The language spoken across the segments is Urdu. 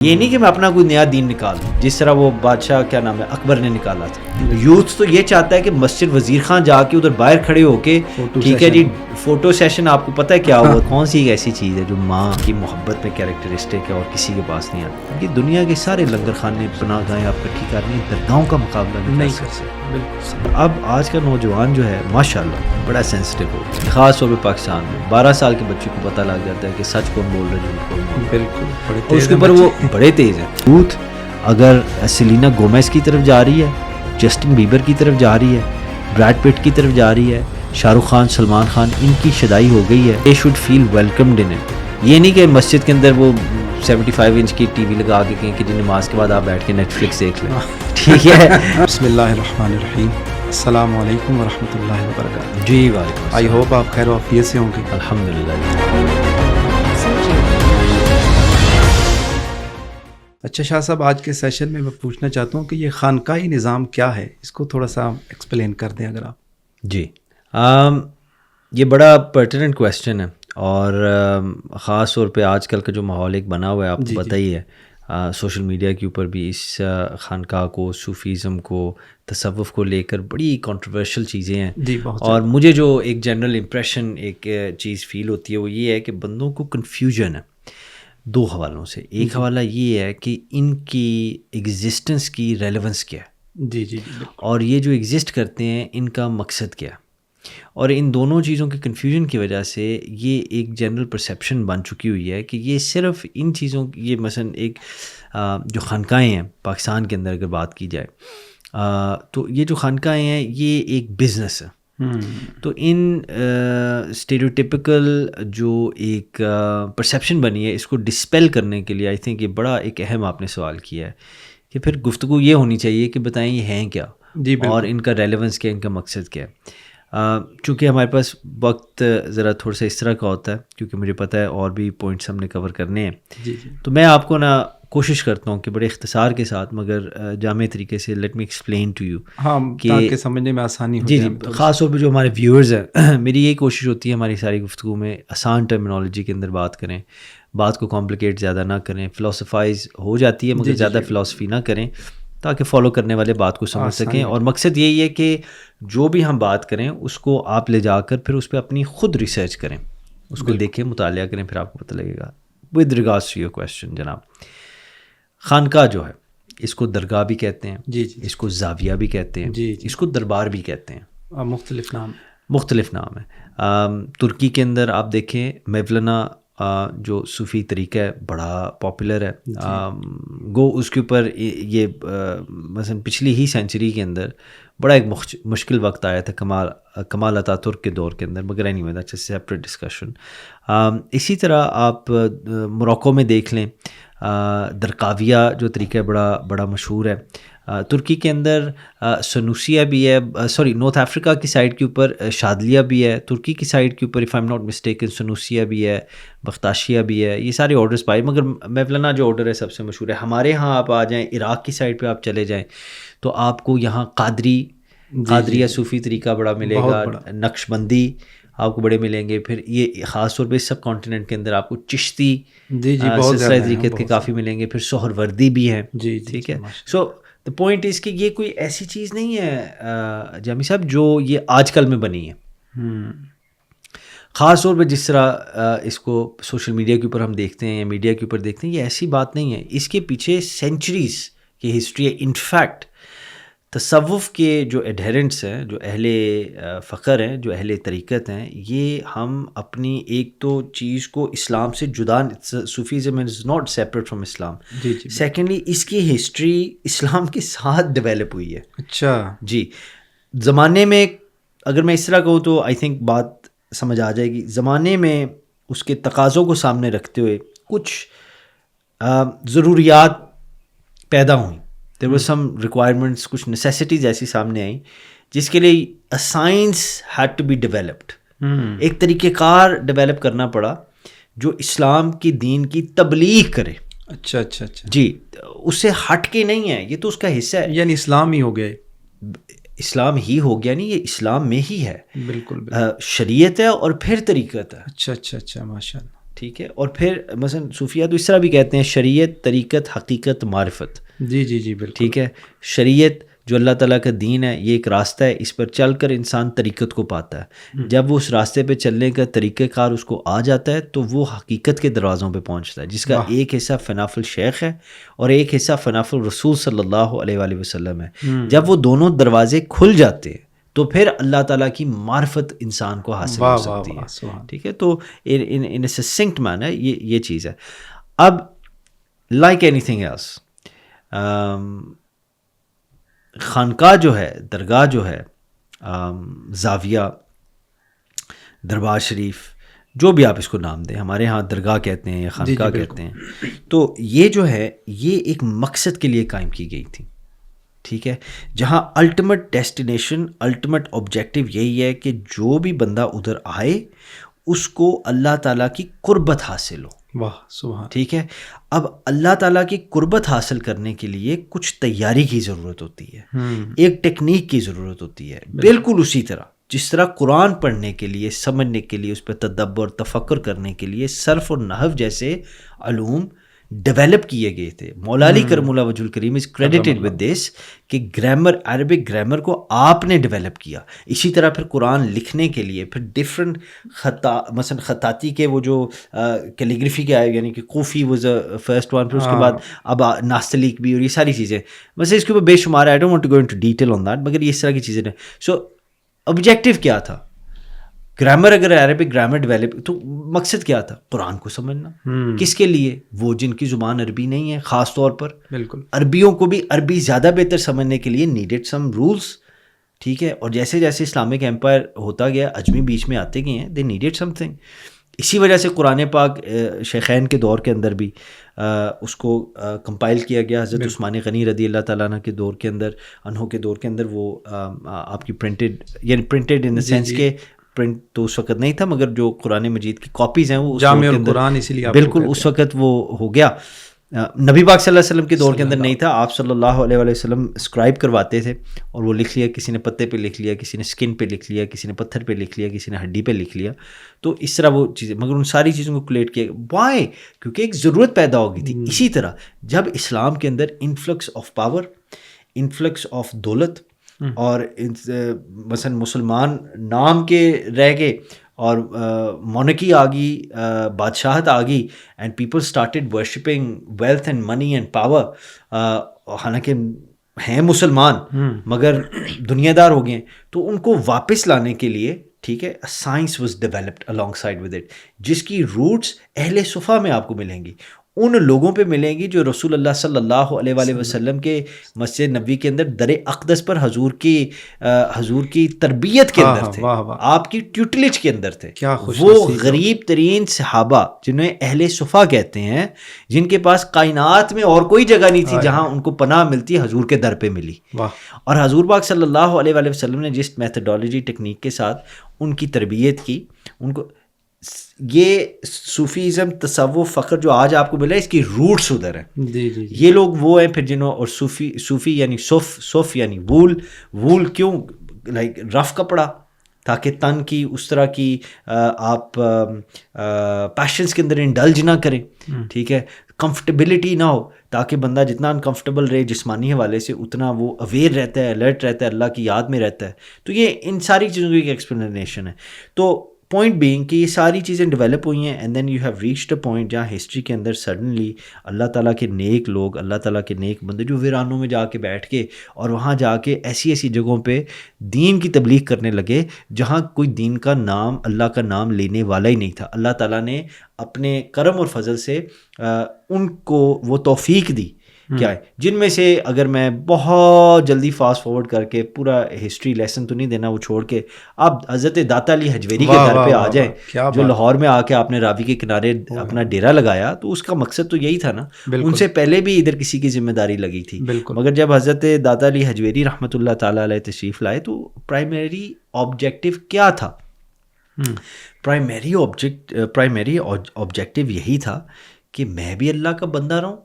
یہ نہیں کہ میں اپنا کوئی نیا دین نکالوں، جس طرح وہ بادشاہ کیا نام ہے اکبر نے نکالا تھا۔ یوتھ تو یہ چاہتا ہے کہ مسجد وزیر خان جا کے ادھر باہر کھڑے ہو کے ٹھیک ہے جی فوٹو سیشن، آپ کو پتہ ہے کیا ہوا، کون سی ایک ایسی چیز ہے جو ماں کی محبت میں کیریکٹرسٹک ہے اور کسی کے پاس نہیں آتی۔ یہ دنیا کے سارے لنگر خانے پناہ گاہیں آپ کٹھی کرنی ہیں، درگاہوں کا مقابلہ نہیں کر سکتے۔ اب آج کا نوجوان جو ہے ماشاءاللہ بڑا سینسٹیو ہو، خاص طور پہ پاکستان میں 12 سال کے بچے کو پتہ لگ جاتا ہے کہ سچ کون بول رہا ہے جھوٹ کون بول رہا ہے۔ بالکل، اس کے اوپر وہ بڑے تیز ہیں۔ یوتھ اگر سیلینا گومیز کی طرف جا رہی ہے، جسٹن بیبر کی طرف جا رہی ہے، بریڈ پٹ کی طرف جا رہی ہے، شاہ رخ خان، سلمان خان، ان کی شدائی ہو گئی ہے، they should feel welcomed in it۔ یہ نہیں کہ مسجد کے اندر وہ 75 انچ کی ٹی وی لگا کے کہیں کہ جی نماز کے بعد آپ بیٹھ کے نیٹ فلکس دیکھ لیں، ٹھیک ہے۔ بسم اللہ الرحمن الرحیم، السلام علیکم ورحمۃ اللہ وبرکاتہ۔ جی وعلیکم السلام۔ آئی ہوپ آپ خیر و عافیت سے ہوں گے۔ الحمدللہ۔ اچھا شاہ صاحب، آج کے سیشن میں پوچھنا چاہتا ہوں کہ یہ خانقاہی نظام کیا ہے، اس کو تھوڑا سا ایکسپلین کر دیں اگر آپ۔ جی یہ بڑا پرٹیننٹ کویسچن ہے، اور خاص طور پہ آج کل کا جو ماحول ایک بنا ہوا ہے آپ کو پتہ ہی ہے، سوشل میڈیا کے اوپر بھی اس خانقاہ کو، صوفیزم کو، تصوف کو لے کر بڑی کنٹروورشل چیزیں ہیں۔ اور مجھے جو ایک جنرل امپریشن ایک چیز فیل ہوتی ہے وہ یہ ہے کہ بندوں کو کنفیوژن ہے دو حوالوں سے۔ ایک حوالہ یہ ہے کہ ان کی ایگزسٹنس کی ریلیونس کیا ہے، جی جی، اور یہ جو ایگزسٹ کرتے ہیں ان کا مقصد کیا ہے، اور ان دونوں چیزوں کے کنفیوژن کی وجہ سے یہ ایک جنرل پرسیپشن بن چکی ہوئی ہے کہ یہ صرف ان چیزوں یہ مثلا ایک جو خانقاہیں ہیں پاکستان کے اندر اگر بات کی جائے تو یہ جو خانقاہیں ہیں یہ ایک بزنس ہے۔ تو ان اسٹیریوٹیپیکل جو ایک پرسیپشن بنی ہے اس کو ڈسپیل کرنے کے لیے آئی تھنک یہ بڑا ایک اہم آپ نے سوال کیا ہے کہ پھر گفتگو یہ ہونی چاہیے کہ بتائیں یہ ہیں کیا، اور ان کا ریلیونس کیا، ان کا مقصد کیا ہے۔ چونکہ ہمارے پاس وقت ذرا تھوڑا سا اس طرح کا ہوتا ہے، کیونکہ مجھے پتہ ہے اور بھی پوائنٹس ہم نے کور کرنے ہیں، تو میں آپ کو کوشش کرتا ہوں کہ بڑے اختصار کے ساتھ مگر جامع طریقے سے let me explain to you, تاکہ سمجھنے میں آسانی ہو جی خاص طور پہ جو ہمارے ویورز ہیں۔ میری یہی کوشش ہوتی ہے ہماری ساری گفتگو میں آسان ٹرمینالوجی کے اندر بات کریں، بات کو کمپلیکیٹ زیادہ نہ کریں، فلاسفائز ہو جاتی ہے مگر زیادہ فلاسفی نہ کریں تاکہ فالو کرنے والے بات کو سمجھ سکیں۔ اور مقصد یہی ہے کہ جو بھی ہم بات کریں اس کو آپ لے جا کر پھر اس پہ اپنی خود ریسرچ کریں، اس کو دیکھیں، مطالعہ کریں، پھر آپ کو پتہ لگے گا۔ With regards to your question جناب، خانقاہ جو ہے اس کو درگاہ بھی کہتے ہیں، اس کو زاویہ بھی کہتے ہیں، اس کو دربار بھی کہتے ہیں، مختلف نام ہے۔ ترکی کے اندر آپ دیکھیں مولانا جو صوفی طریقہ ہے بڑا پاپولر ہے، گو اس کے اوپر یہ مثلا پچھلی ہی سینچری کے اندر بڑا ایک مشکل وقت آیا تھا کمال اتاترک ترک کے دور کے اندر، مگر any that's a separate discussion. اسی طرح آپ موروکو میں دیکھ لیں، درقاویہ جو طریقہ ہے بڑا مشہور ہے۔ ترکی کے اندر سنوسیہ بھی ہے، نارتھ افریقہ کی سائڈ کے اوپر شادلیہ بھی ہے، ترکی کی سائڈ کے اوپر if I am not mistaken سنوسیہ بھی ہے، بختاشیہ بھی ہے، یہ سارے آرڈرز پائے، مگر مولانا جو آرڈر ہے سب سے مشہور ہے۔ ہمارے ہاں آپ آ جائیں، عراق کی سائڈ پہ آپ چلے جائیں تو آپ کو یہاں قادریہ صوفی طریقہ بڑا ملے گا، نقش بندی آپ کو بڑے ملیں گے، پھر یہ خاص طور پہ سب کانٹیننٹ کے اندر آپ کو چشتی سلسلہ طریقت کے کافی ملیں گے، پھر سہر وردی بھی ہیں، ٹھیک ہے۔ سو دا پوائنٹ از کہ یہ کوئی ایسی چیز نہیں ہے جامی صاحب جو یہ آج کل میں بنی ہے۔ خاص طور پہ جس طرح اس کو سوشل میڈیا کے اوپر ہم دیکھتے ہیں یا میڈیا کے اوپر دیکھتے ہیں، یہ ایسی بات نہیں ہے، اس کے پیچھے سینچریز کی ہسٹری ہے۔ انفیکٹ تصوف کے جو ایڈہرنٹس ہیں، جو اہل فقر ہیں، جو اہل طریقت ہیں، یہ ہم اپنی ایک تو چیز کو اسلام سے جدا، Sufism is not separate from Islam, secondly اس کی ہسٹری اسلام کے ساتھ ڈیولپ ہوئی ہے۔ اچھا جی، زمانے میں اگر میں اس طرح کہوں تو آئی تھنک بات سمجھ آ جائے گی، زمانے میں اس کے تقاضوں کو سامنے رکھتے ہوئے کچھ ضروریات پیدا ہوئیں، there were some requirements، کچھ necessities ایسی سامنے آئیں جس کے لیے a science had to be developed، ایک طریقہ کار ڈیولپ کرنا پڑا جو اسلام کی دین کی تبلیغ کرے۔ اچھا جی، اس سے ہٹ کے نہیں ہے، یہ تو اس کا حصہ ہے، یعنی اسلام ہی ہو گیا، اسلام ہی ہو گیا نہیں، یہ اسلام میں ہی ہے، بالکل شریعت ہے اور پھر طریقت ہے۔ اچھا ماشاء اللہ، ٹھیک ہے. اور پھر مثلا صوفیہ تو اس طرح بھی کہتے ہیں شریعت، طریقت، حقیقت، معرفت. جی جی جی بالکل. ٹھیک ہے. شریعت جو اللہ تعالیٰ کا دین ہے، یہ ایک راستہ ہے، اس پر چل کر انسان طریقت کو پاتا ہے. جب وہ اس راستے پہ چلنے کا طریقہ کار اس کو آ جاتا ہے تو وہ حقیقت کے دروازوں پہ پہنچتا ہے، جس کا ایک حصہ فناف الشیخ ہے اور ایک حصہ فناف الرسول صلی اللہ علیہ وآلہ وسلم ہے. جب وہ دونوں دروازے کھل جاتے ہیں تو پھر اللہ تعالیٰ کی معرفت انسان کو حاصل ہو سکتی ہے. ٹھیک ہے. تو ان سسنکٹ مین ہے یہ چیز ہے. اب لائک اینی تھنگ ایلس، خانقاہ جو ہے، درگاہ جو ہے، زاویہ، دربار شریف، جو بھی آپ اس کو نام دیں، ہمارے ہاں درگاہ کہتے ہیں یا خانقاہ کہتے ہیں، تو یہ جو ہے یہ ایک مقصد کے لیے قائم کی گئی تھی. ٹھیک ہے. جہاں الٹیمیٹ ڈیسٹینیشن، الٹیمیٹ آبجیکٹیو یہی ہے کہ جو بھی بندہ ادھر آئے اس کو اللہ تعالیٰ کی قربت حاصل ہو. واہ سبحان. ٹھیک ہے. اب اللہ تعالیٰ کی قربت حاصل کرنے کے لیے کچھ تیاری کی ضرورت ہوتی ہے، ایک ٹیکنیک کی ضرورت ہوتی ہے. بالکل اسی طرح جس طرح قرآن پڑھنے کے لیے، سمجھنے کے لیے، اس پہ تدبر تفکر کرنے کے لیے صرف اور نحو جیسے علوم ڈیولپ کیے گئے تھے. مولا علی کرم اللہ وجہ الکریم از کریڈیٹڈ ود دس کہ گرامر، عربک گرامر کو آپ نے ڈیولپ کیا. اسی طرح پھر قرآن لکھنے کے لیے پھر ڈفرینٹ مثلا خطاطی کے وہ جو کیلیگرافی کے آئے، یعنی کہ کوفی واز فرسٹ ون، پھر اس کے بعد اب ناستلیک بھی، اور یہ ساری چیزیں مثلا اس کے اوپر بے شمار ہے. I don't want to go into detail on that, مگر یہ اس طرح کی چیزیں. سو آبجیکٹیو کیا تھا؟ گرامر، اگر عربک گرامر ڈیولپ تو مقصد کیا تھا؟ قرآن کو سمجھنا. کس کے لیے؟ وہ جن کی زبان عربی نہیں ہے، خاص طور پر بالکل عربیوں کو بھی عربی زیادہ بہتر سمجھنے کے لیے نیڈڈ سم رولس. ٹھیک ہے. اور جیسے جیسے اسلامک امپائر ہوتا گیا، اجمی بیچ میں آتے گئے ہیں، دے نیڈڈ سم تھنگ. اسی وجہ سے قرآن پاک شیخین کے دور کے اندر بھی اس کو کمپائل کیا گیا. حضرت عثمان غنی رضی اللہ تعالیٰ عنہ کے دور کے اندر، انہوں کے دور کے اندر، وہ آپ کی پرنٹڈ، یعنی پرنٹڈ ان دا سینس کہ پرنٹ تو اس وقت نہیں تھا، مگر جو قرآن مجید کی کاپیز ہیں وہ جامع القرآن، اسی لیے بالکل اس وقت وہ ہو گیا. نبی پاک صلی اللہ علیہ وسلم کے دور کے اندر نہیں تھا. آپ صلی اللہ علیہ وسلم اسکرائب کرواتے تھے اور وہ لکھ لیا، کسی نے پتے پہ لکھ لیا، کسی نے اسکن پہ لکھ لیا، کسی نے پتھر پہ لکھ لیا، کسی نے ہڈی پہ لکھ لیا. تو اس طرح وہ چیزیں، مگر ان ساری چیزوں کو کلیٹ کیا. وائی؟ کیونکہ ایک ضرورت پیدا ہو گئی تھی. اسی طرح جب اسلام کے اندر influx of power, influx of دولت، اور مثلا مسلمان نام کے رہ گئے اور مونکی آ گئی، بادشاہت آ گئی، and people started worshipping wealth and money and power. حالانکہ ہیں مسلمان مگر دنیا دار ہو گئے، تو ان کو واپس لانے کے لیے، ٹھیک ہے، science was developed along side with it, جس کی روٹس اہل صفا میں آپ کو ملیں گی، ان لوگوں پہ ملیں گی جو رسول اللہ صلی اللہ علیہ وآلہ وسلم کے مسجد نبوی کے اندر در اقدس پر حضور کی تربیت کے اندر تھے، آپ کی ٹیوٹلیج کے اندر تھے. وہ غریب ترین صحابہ جنہیں اہل صفا کہتے ہیں، جن کے پاس کائنات میں اور کوئی جگہ نہیں تھی جہاں ان کو پناہ ملتی، حضور کے در پہ ملی. اور حضور پاک صلی اللہ علیہ وآلہ وسلم نے جس میتھڈالوجی ٹیکنیک کے ساتھ ان کی تربیت کی، ان کو یہ صوفیزم، تصوف، فقر جو آج آپ کو ملا ہے، اس کی روٹس ادھر ہیں. یہ لوگ وہ ہیں پھر جنہوں، اور صوفی یعنی صف یعنی وول کیوں؟ لائک رف کپڑا، تاکہ تن کی اس طرح کی آپ پیشنس کے اندر انڈلج نہ کریں. ٹھیک ہے. کمفرٹیبلٹی نہ ہو، تاکہ بندہ جتنا انکمفرٹیبل رہے جسمانی حوالے سے، اتنا وہ اویئر رہتا ہے، الرٹ رہتا ہے، اللہ کی یاد میں رہتا ہے. تو یہ ان ساری چیزوں کی ایک ایکسپلینیشن ہے. تو پوائنٹ بینگ کہ یہ ساری چیزیں ڈیولپ ہوئی ہیں، and then you have reached a point جہاں ہسٹری کے اندر سڈنلی اللہ تعالیٰ کے نیک لوگ، اللہ تعالیٰ کے نیک بندے جو ویرانوں میں جا کے بیٹھ کے اور وہاں جا کے ایسی ایسی جگہوں پہ دین کی تبلیغ کرنے لگے جہاں کوئی دین کا نام، اللہ کا نام لینے والا ہی نہیں تھا. اللہ تعالیٰ نے اپنے کرم اور فضل سے ان کو وہ توفیق دی. کیا ہے؟ جن میں سے اگر میں بہت جلدی فاسٹ فارورڈ کر کے پورا ہسٹری لیسن تو نہیں دینا، وہ چھوڑ کے آپ حضرت داتا علی حجویری کے در پہ آ جائیں، جو لاہور میں آ کے آپ نے راوی کے کنارے اپنا ڈیرا لگایا. تو اس کا مقصد تو یہی تھا نا. ان سے پہلے بھی ادھر کسی کی ذمہ داری لگی تھی، مگر جب حضرت داتا علی حجویری رحمۃ اللہ تعالیٰ علیہ تشریف لائے تو پرائمری آبجیکٹیو کیا تھا؟ پرائمری آبجیکٹیو یہی تھا کہ میں بھی اللہ کا بندہ رہوں،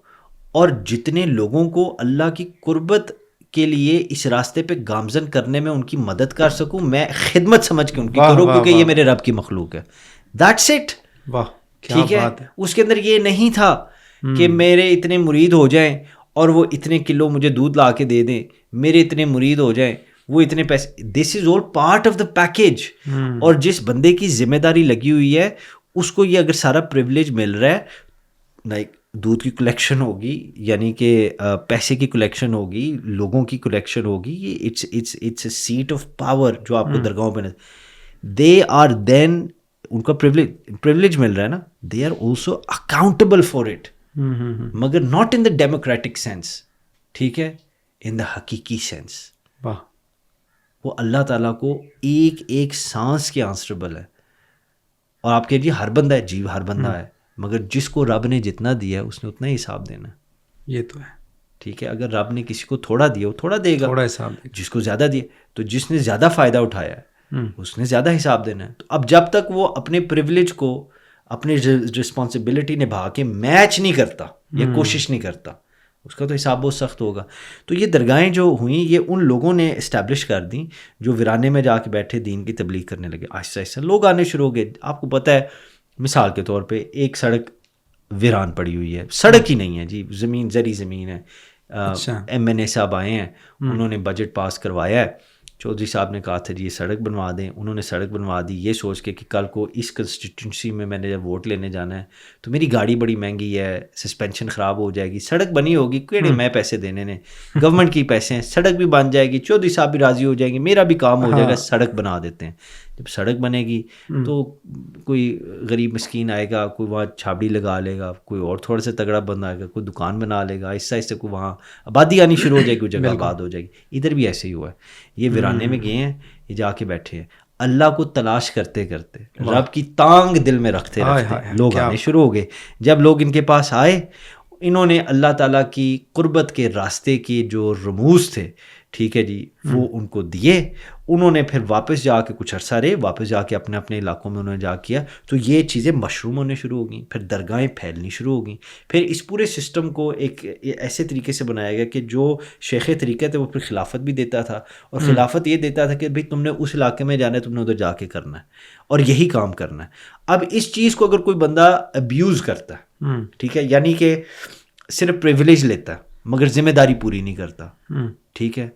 اور جتنے لوگوں کو اللہ کی قربت کے لیے اس راستے پہ گامزن کرنے میں ان کی مدد کر سکوں، میں خدمت سمجھ کے ان کی کروں، کیونکہ یہ میرے رب کی مخلوق ہے. That's it. ٹھیک ہے. اس کے اندر یہ نہیں تھا کہ میرے اتنے مرید ہو جائیں اور وہ اتنے کلو مجھے دودھ لا کے دے دیں, میرے اتنے مرید ہو جائیں, وہ اتنے پیسے. This is all part of the package. اور جس بندے کی ذمہ داری لگی ہوئی ہے اس کو یہ اگر سارا پریولیج مل رہا ہے, لائک دودھ کی کلیکشن ہوگی, یعنی کہ پیسے کی کلیکشن ہوگی, لوگوں کی کلیکشن ہوگی, یہ it's a set of power جو آپ کو درگاہوں پہ دے آر دین ان کا پریولیج مل رہا ہے نا, they are also accountable for it, مگر not in the democratic sense, ٹھیک ہے, ان دا حقیقی سینس. وہ اللہ تعالیٰ کو ایک ایک سانس کے آنسربل ہے. اور آپ کہہ دیجیے ہر بندہ ہے, جی ہر بندہ ہے, مگر جس کو رب نے جتنا دیا ہے اس نے اتنا ہی حساب دینا ہے. یہ تو ہے, ٹھیک ہے. اگر رب نے کسی کو تھوڑا دیا وہ تھوڑا دے گا, تھوڑا حساب دے. جس کو زیادہ دیا تو جس نے زیادہ فائدہ اٹھایا ہے اس نے زیادہ حساب دینا ہے. تو اب جب تک وہ اپنے پریولیج کو اپنی رسپانسبلٹی نبھا کے میچ نہیں کرتا یا کوشش نہیں کرتا, اس کا تو حساب بہت سخت ہوگا. تو یہ درگاہیں جو ہوئیں یہ ان لوگوں نے اسٹیبلش کر دیں جو ویرانے میں جا کے بیٹھے دین کی تبلیغ کرنے لگے. آہستہ آہستہ لوگ آنے شروع ہو گئے. آپ کو پتہ ہے, مثال کے طور پہ ایک سڑک ویران پڑی ہوئی ہے, سڑک ہی نہیں ہے جی, زمین زرعی زمین ہے. ایم این اے صاحب آئے ہیں, انہوں نے بجٹ پاس کروایا ہے, چودھری صاحب نے کہا تھا جی یہ سڑک بنوا دیں, انہوں نے سڑک بنوا دی یہ سوچ کے کہ کل کو اس کنسٹیٹوئنسی میں میں نے جب ووٹ لینے جانا ہے تو میری گاڑی بڑی مہنگی ہے, سسپینشن خراب ہو جائے گی, سڑک بنی ہوگی, کیڑے میں پیسے دینے نے, گورنمنٹ کی پیسے ہیں, سڑک بھی بن جائے گی, چودھری صاحب بھی راضی ہو جائیں گے, میرا بھی کام ہو جائے گا, سڑک بنا دیتے ہیں. جب سڑک بنے گی تو کوئی غریب مسکین آئے گا, کوئی وہاں چھابڑی لگا لے گا, کوئی اور تھوڑا سا تگڑا بندہ آئے گا, کوئی دکان بنا لے گا, آہستہ آہستہ کوئی وہاں آبادی آنی شروع ہو جائے گی, وہ جگہ آباد ہو جائے گی. ادھر بھی ایسے ہی ہوا ہے. یہ ویرانے میں گئے ہیں, یہ جا کے بیٹھے ہیں, اللہ کو تلاش کرتے کرتے, رب کی تانگ دل میں رکھتے رکھتے لوگ آنے شروع ہو گئے. جب لوگ ان کے پاس آئے, انہوں نے اللہ تعالیٰ کی قربت کے راستے کے جو رموز تھے, ٹھیک ہے جی, وہ ان کو دیے. انہوں نے پھر واپس جا کے کچھ عرصہ رہے, واپس جا کے اپنے اپنے علاقوں میں انہوں نے جا کیا, تو یہ چیزیں مشروم ہونے شروع ہو گئیں, پھر درگاہیں پھیلنی شروع ہو گئیں. پھر اس پورے سسٹم کو ایک ایسے طریقے سے بنایا گیا کہ جو شیخ طریقہ تھا وہ پھر خلافت بھی دیتا تھا, اور خلافت یہ دیتا تھا کہ بھائی تم نے اس علاقے میں جانا ہے, تم نے ادھر جا کے کرنا ہے اور یہی کام کرنا ہے. اب اس چیز کو اگر کوئی بندہ ابیوز کرتا ہے, ٹھیک ہے, یعنی کہ صرف پریولیج لیتا ہے مگر ذمہ داری پوری نہیں کرتا, ٹھیک ہے,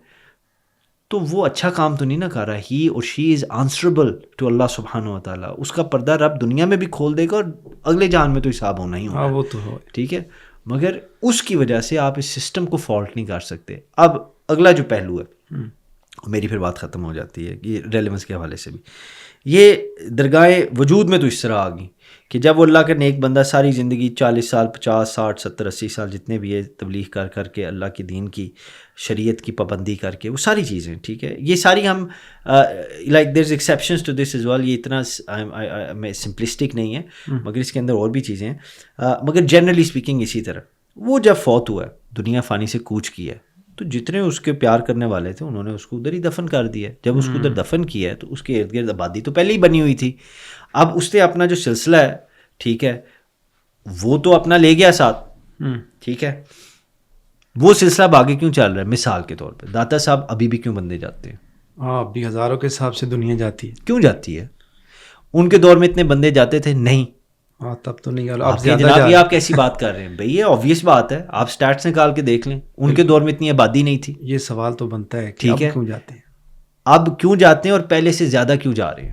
تو وہ اچھا کام تو نہیں نہ کر رہا. ہی اور شی از آنسربل ٹو اللہ سبحانہ و تعالیٰ. اس کا پردہ رب دنیا میں بھی کھول دے گا اور اگلے جہان میں تو حساب ہونا ہی ہوگا. وہ تو ہو, ٹھیک ہے, مگر اس کی وجہ سے آپ اس سسٹم کو فالٹ نہیں کر سکتے. اب اگلا جو پہلو ہے, میری پھر بات ختم ہو جاتی ہے یہ ریلیونس کے حوالے سے بھی. یہ درگاہیں وجود میں تو اس طرح آ گئیں کہ جب وہ اللہ کا نیک بندہ ساری زندگی 40 سال 50 60 70 80 سال جتنے بھی ہے تبلیغ کر کر کے اللہ کی دین کی شریعت کی پابندی کر کے, وہ ساری چیزیں, ٹھیک ہے, یہ ساری ہم like there is exceptions to this as well, یہ اتنا سمپلسٹک نہیں ہے مگر اس کے اندر اور بھی چیزیں ہیں, مگر جنرلی اسپیکنگ اسی طرح. وہ جب فوت ہوا ہے, دنیا فانی سے کوچ کی ہے, تو جتنے اس کے پیار کرنے والے تھے انہوں نے اس کو ادھر ہی دفن کر دیا. جب اس کو ادھر دفن کیا ہے تو اس کے ارد گرد آبادی تو پہلے ہی بنی ہوئی تھی. اب اس نے اپنا جو سلسلہ ہے, ٹھیک ہے, وہ تو اپنا لے گیا ساتھ, ٹھیک ہے, وہ سلسلہ اب آگے کیوں چل رہا ہے. مثال کے طور پہ داتا صاحب ابھی بھی کیوں بندے جاتے ہیں؟ ابھی ہزاروں کے حساب سے دنیا جاتی ہے. کیوں جاتی ہے؟ ان کے دور میں اتنے بندے جاتے تھے نہیں. تب تو نہیں. آپ جناب یہ آپ کیسی بات کر رہے ہیں بھائی, یہ آبویس بات ہے, آپ سٹیٹس نکال کے دیکھ لیں, ان کے دور میں اتنی آبادی نہیں تھی. یہ سوال تو بنتا ہے, ٹھیک ہے, کیوں جاتے ہیں, اب کیوں جاتے ہیں اور پہلے سے زیادہ کیوں جا رہے ہیں.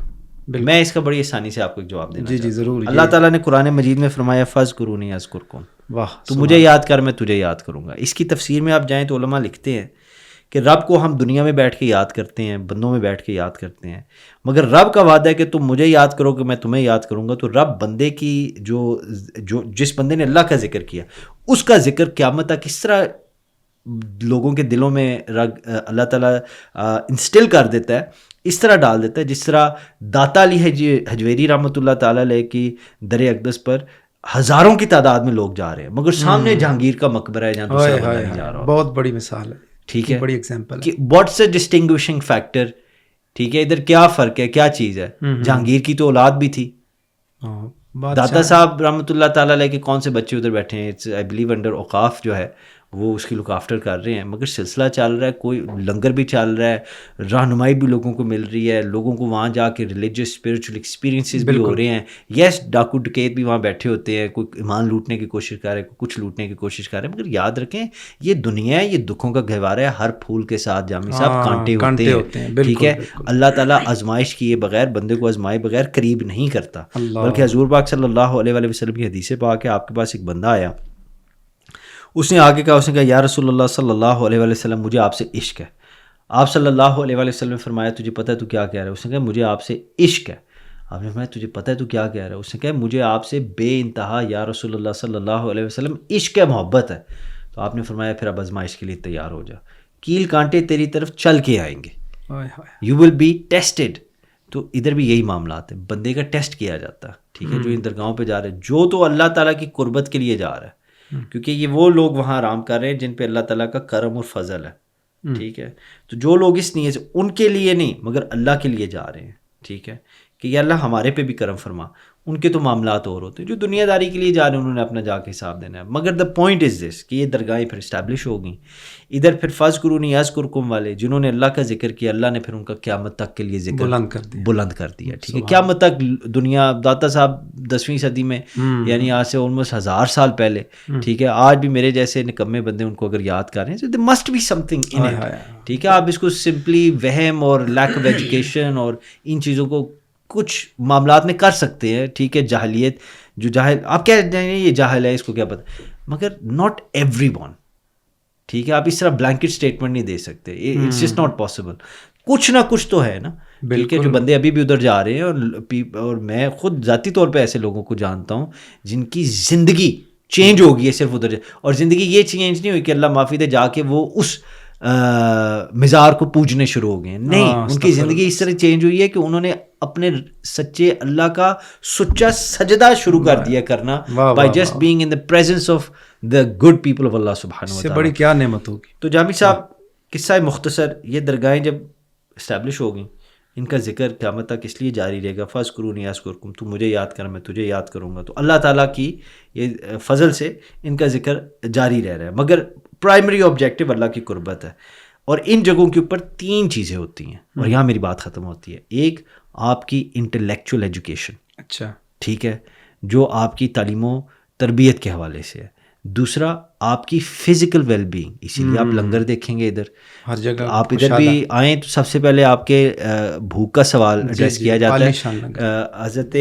میں اس کا بڑی آسانی سے آپ کو ایک جواب دینا. جی ضرور. اللہ تعالیٰ نے قرآن مجید میں فرمایا فاذکرونی اذکرکم, واہ, تو مجھے یاد کر میں تجھے یاد کروں گا. اس کی تفسیر میں آپ جائیں تو علماء لکھتے ہیں کہ رب کو ہم دنیا میں بیٹھ کے یاد کرتے ہیں, بندوں میں بیٹھ کے یاد کرتے ہیں, مگر رب کا وعدہ ہے کہ تم مجھے یاد کرو کہ میں تمہیں یاد کروں گا. تو رب بندے کی جو جس بندے نے اللہ کا ذکر کیا اس کا ذکر قیامت تک کس طرح لوگوں کے دلوں میں اللہ تعالیٰ انسٹل کر دیتا ہے, اس طرح ڈال دیتا ہے جس طرح داتا علی حجویری رحمۃ اللہ تعالیٰ علیہ کی در اقدس پر ہزاروں کی تعداد میں لوگ جا رہے ہیں, مگر سامنے جہانگیر کا مقبرہ ہے جہاں دوسرا بندہ نہیں جا رہا. بہت بڑی مثال ہے, ٹھیک ہے, بڑی ایگزامپل ہے. واٹس اے ڈسٹنگوشنگ فیکٹر, ٹھیک ہے, ادھر کیا فرق ہے, کیا چیز ہے. جہانگیر کی تو اولاد بھی تھی, داتا صاحب رحمۃ اللہ تعالیٰ علیہ کے کون سے بچے ادھر بیٹھے ہیں, آئی بلیو انڈر اوقاف جو ہے وہ اس کی لک آفٹر کر رہے ہیں، مگر سلسلہ چل رہا ہے، کوئی لنگر بھی چل رہا ہے، رہنمائی بھی لوگوں کو مل رہی ہے، لوگوں کو وہاں جا کے ریلیجیس اسپریچول ایکسپیرینسز بھی ہو رہے ہیں. یس ڈاکو ڈکیت بھی وہاں بیٹھے ہوتے ہیں، کوئی ایمان لوٹنے کی کوشش کر رہے ہیں، کوئی کچھ لوٹنے کی کوشش کر رہے ہیں، مگر یاد رکھیں یہ دنیا ہے، یہ دکھوں کا گہوارہ ہے، ہر پھول کے ساتھ جامی صاحب کانٹے ہوتے ہیں. ٹھیک ہے، اللہ تعالیٰ آزمائش کیے بغیر، بندے کو آزمائے بغیر قریب نہیں کرتا. بلکہ حضور پاک صلی اللہ علیہ وآلہ وسلم کی حدیث پاک ہے، آپ کے پاس ایک بندہ آیا، اس نے آگے کہا، اس نے کہا یا رسول اللہ صلی اللہ علیہ وآلہ وسلم مجھے آپ سے عشق ہے. آپ صلی اللہ علیہ وآلہ وسلم نے فرمایا تجھے پتہ ہے تو کیا کہہ رہا ہے؟ اس نے کہا مجھے آپ سے عشق ہے. آپ نے فرمایا تجھے پتہ ہے تو کیا کہہ رہا ہے؟ اس نے کہا مجھے آپ سے بے انتہا یا رسول اللہ صلی اللہ علیہ وسلم عشق ہے، محبت ہے. تو آپ نے فرمایا پھر اب آزمائش کے لیے تیار ہو جا، کیل کانٹے تیری طرف چل کے آئیں گے، یو ول بی ٹیسٹڈ. تو ادھر بھی یہی معاملات ہیں، بندے کا ٹیسٹ کیا جاتا ہے. ٹھیک ہے، جو ان درگاہوں پہ جا رہے ہیں، جو تو اللہ تعالیٰ کی قربت کے لیے جا رہا ہے، کیونکہ یہ وہ لوگ وہاں آرام کر رہے ہیں جن پہ اللہ تعالیٰ کا کرم اور فضل ہے. ٹھیک ہے، تو جو لوگ اس نیت سے، ان کے لیے نہیں مگر اللہ کے لیے جا رہے ہیں. ٹھیک ہے، کہ یا اللہ ہمارے پہ بھی کرم فرما، ان کے تو معاملات اور ہوتے ہیں. جو دنیا داری کے لیے جا رہے ہیں انہوں نے اپنا جا کے حساب دینا ہے. مگر دا پوائنٹ از دس کہ یہ درگاہیں پھر اسٹیبلش ہو گئیں. ادھر پھر فَاذْكُرُونِی أَذْكُرْكُم والے جنہوں نے اللہ کا ذکر کیا، اللہ نے پھر ان کا قیامت تک کے لیے ذکر بلند کر دیا. ٹھیک ہے، قیامت تک دنیا، داتا صاحب 10ویں صدی میں، یعنی آج سے آلموسٹ 1000 سال پہلے. ٹھیک ہے، آج بھی میرے جیسے نکمے بندے ان کو اگر یاد کر رہے ہیں، there must be something in it. ٹھیک ہے، آپ اس کو سمپلی وہم اور لیک آف ایجوکیشن اور ان چیزوں کو کچھ معاملات میں کر سکتے ہیں. ٹھیک ہے، جاہلیت، جو جاہل آپ کہہ رہے ہیں یہ جاہل ہے، اس کو کیا پتہ، مگر ناٹ ایوری ون. ٹھیک ہے، آپ اس طرح بلینکٹ اسٹیٹمنٹ نہیں دے سکتے، اٹس جسٹ ناٹ پاسبل. کچھ نہ کچھ تو ہے نا. ٹھیک ہے، جو بندے ابھی بھی ادھر جا رہے ہیں، اور میں خود ذاتی طور پہ ایسے لوگوں کو جانتا ہوں جن کی زندگی چینج ہو گئی ہے صرف ادھر، اور زندگی یہ چینج نہیں ہوئی کہ اللہ معافی دے جا کے وہ اس مزار کو پوجنے شروع ہو گئے ہیں. نہیں، ان کی زندگی اس طرح چینج ہوئی ہے کہ انہوں نے اپنے سچے اللہ کا سچا سجدہ شروع کر دیا کرنا by just being in the presence of the good people of اللہ سبحانہ و تعالیٰ. بڑی کیا نعمت ہوگی. تو جامی صاحب قصہ مختصر، یہ درگاہیں جب اسٹیبلش ہو گئیں، ان کا ذکر قیامت تک اس لیے جاری رہے گا، فَاذْكُرُونِی أَذْكُرْكُم، تو مجھے یاد کر میں تجھے یاد کروں گا. تو اللہ تعالیٰ کی یہ فضل سے ان کا ذکر جاری رہ رہا ہے، مگر پرائمری آبجیکٹیو اللہ کی قربت ہے. اور ان جگہوں کے اوپر 3 چیزیں ہوتی ہیں، اور یہاں میری بات ختم ہوتی ہے. ایک آپ کی انٹلیکچوئل ایجوکیشن، اچھا ٹھیک ہے، جو آپ کی تعلیم و تربیت کے حوالے سے ہے. دوسرا آپ کی فزیکل ویل بینگ، اسی لیے آپ لنگر دیکھیں گے ادھر ہر جگہ، آپ ادھر بھی آئیں تو سب سے پہلے آپ کے بھوک کا سوال ایڈریس کیا جاتا ہے. حضرت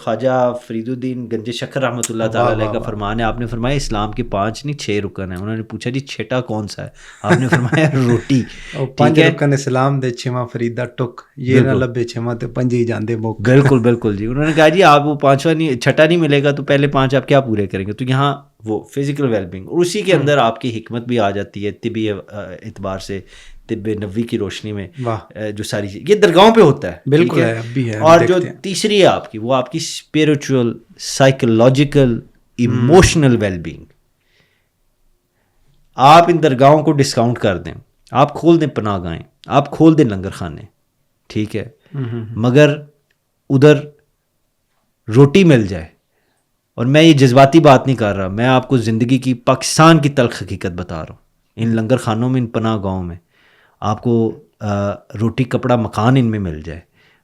خواجہ فرید الدین گنج شکر رحمۃ اللہ تعالیٰ علیہ کا فرمان ہے، آپ نے فرمایا اسلام کے 5 نہیں 6 رکن ہیں. انہوں نے پوچھا جی چھٹا کون سا ہے؟ آپ نے فرمایا روٹی. 5 رکن اسلام دے 6واں فریدا ٹک، یہ نہ لبے 6واں تے 5 ہی جاندے موک. بالکل بالکل جی. انہوں نے کہا جی آپ وہ 5واں نہیں، چھٹا نہیں ملے گا تو پہلے 5 آپ کیا پورے کریں گے؟ تو یہاں وہ فزیکل ویل بینگ، اور اسی کے اندر آپ کی حکمت بھی آ جاتی ہے طبی اعتبار سے، طب نبوی کی روشنی میں جو ساری چیز یہ درگاہوں پہ ہوتا ہے. بالکل ہے، اب بھی ہے. اور جو تیسری ہے آپ کی، وہ آپ کی spiritual, psychological, emotional well being. آپ ان درگاہوں کو ڈسکاؤنٹ کر دیں، آپ کھول دیں پناہ گاہیں، آپ کھول دیں لنگر خانے، ٹھیک ہے، مگر ادھر روٹی مل جائے. اور میں یہ جذباتی بات نہیں کر رہا، میں آپ کو زندگی کی، پاکستان کی تلخ حقیقت بتا رہا ہوں. ان لنگر خانوں میں، ان پناہ گاہوں میں آپ کو روٹی کپڑا مکان ان میں مل جائے،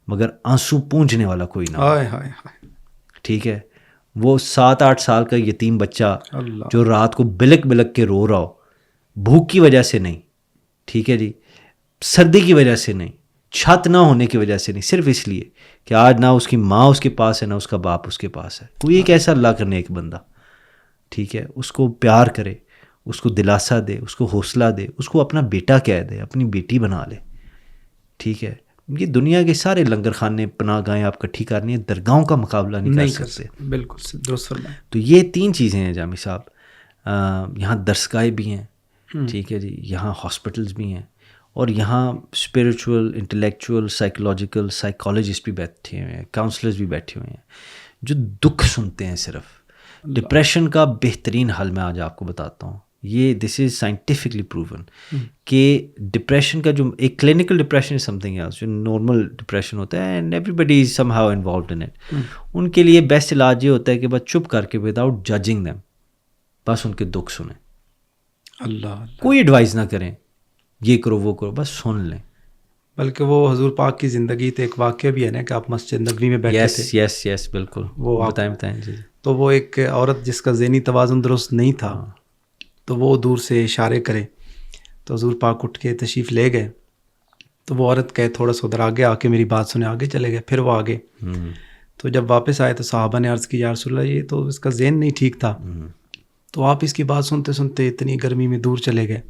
مگر آنسو پونجنے والا کوئی نہ ہو. ٹھیک ہے، وہ 7-8 سال کا یتیم بچہ جو رات کو بلک بلک کے رو رہا ہو، بھوک کی وجہ سے نہیں، ٹھیک ہے جی، سردی کی وجہ سے نہیں، چھت نہ ہونے کی وجہ سے نہیں، صرف اس لیے کہ آج نہ اس کی ماں اس کے پاس ہے، نہ اس کا باپ اس کے پاس ہے. کوئی ایک ایسا اللہ کرنے ایک بندہ، ٹھیک ہے، اس کو پیار کرے، اس کو دلاسا دے، اس کو حوصلہ دے، اس کو اپنا بیٹا کہہ دے، اپنی بیٹی بنا لے. ٹھیک ہے، یہ دنیا کے سارے لنگر خانے، پناہ گاہیں آپ کٹھی کرنی ہے، درگاہوں کا مقابلہ نہیں کر سکتے. بالکل درست فرمایا. تو یہ 3 چیزیں ہیں جامی صاحب. یہاں درسگاہیں بھی ہیں، ٹھیک ہے جی، یہاں ہاسپٹلس بھی ہیں، اور یہاں اسپریچول، انٹلیکچوئل، سائیکولوجیکل، سائیکالوجسٹ بھی بیٹھے ہوئے ہیں، کاؤنسلرز بھی بیٹھے ہوئے ہیں، جو دکھ سنتے ہیں. صرف ڈپریشن کا بہترین حل میں آج آپ کو بتاتا ہوں. یہ دس از سائنٹیفکلی پروون کہ ڈپریشن کا جو ایک clinical depression is something else, جو نارمل ڈپریشن ہوتا ہے and everybody is somehow involved in it. ان کے لیے بیسٹ علاج یہ ہوتا ہے کہ بس چپ کر کے وداؤٹ ججنگ دیم، بس ان کے دکھ سنیں. اللہ، کوئی ایڈوائز نہ کریں یہ کرو وہ کرو، بس سن لیں. بلکہ وہ حضور پاک کی زندگی تو ایک واقعہ بھی ہے نا کہ آپ مسجد نبوی میں بیٹھے تھے. یس یس بالکل. وہ بتائیں جی. تو وہ ایک عورت جس کا ذہنی توازن درست نہیں تھا، تو وہ دور سے اشارے کرے تو حضور پاک اٹھ کے تشریف لے گئے. تو وہ عورت کہے تھوڑا سا ادھر آگے آ کے میری بات سنے، آگے چلے گئے. پھر وہ آگے تو جب واپس آئے تو صحابہ نے عرض کی یا رسول اللہ یہ تو اس کا ذہن نہیں ٹھیک تھا. تو آپ اس کی بات سنتے سنتے اتنی گرمی میں دور چلے گئے.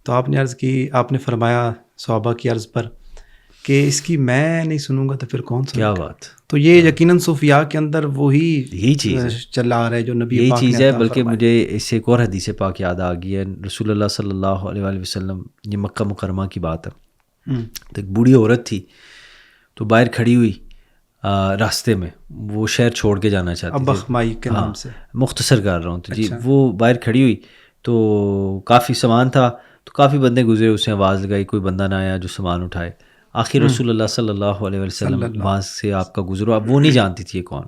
تو آپ نے عرض کی، آپ نے فرمایا صحابہ کی عرض پر کہ اس کی میں نہیں سنوں گا تو پھر کون سنے گا. کیا بات. تو یہ یقیناً صوفیاء کے اندر یہی چیز چلا آ رہا ہے جو نبی یہی پاک چیز نے ہے. عطا بلکہ فرمایا. مجھے اس سے ایک اور حدیث پاک یاد آ گئی ہے. رسول اللہ صلی اللہ علیہ وآلہ وسلم، یہ مکہ مکرمہ کی بات ہے. تو ایک بوڑھی عورت تھی تو باہر کھڑی ہوئی راستے میں، وہ شہر چھوڑ کے جانا چاہتی تھی. ابخ مائی کے نام سے مختصر کر رہا ہوں. تو جی وہ باہر کھڑی ہوئی تو کافی سامان تھا، تو کافی بندے گزرے، اس نے آواز لگائی، کوئی بندہ نہ آیا جو سامان اٹھائے. آخر رسول اللہ صلی اللہ علیہ وسلم وہاں سے آپ کا گزرو. اب وہ نہیں جانتی تھی یہ کون.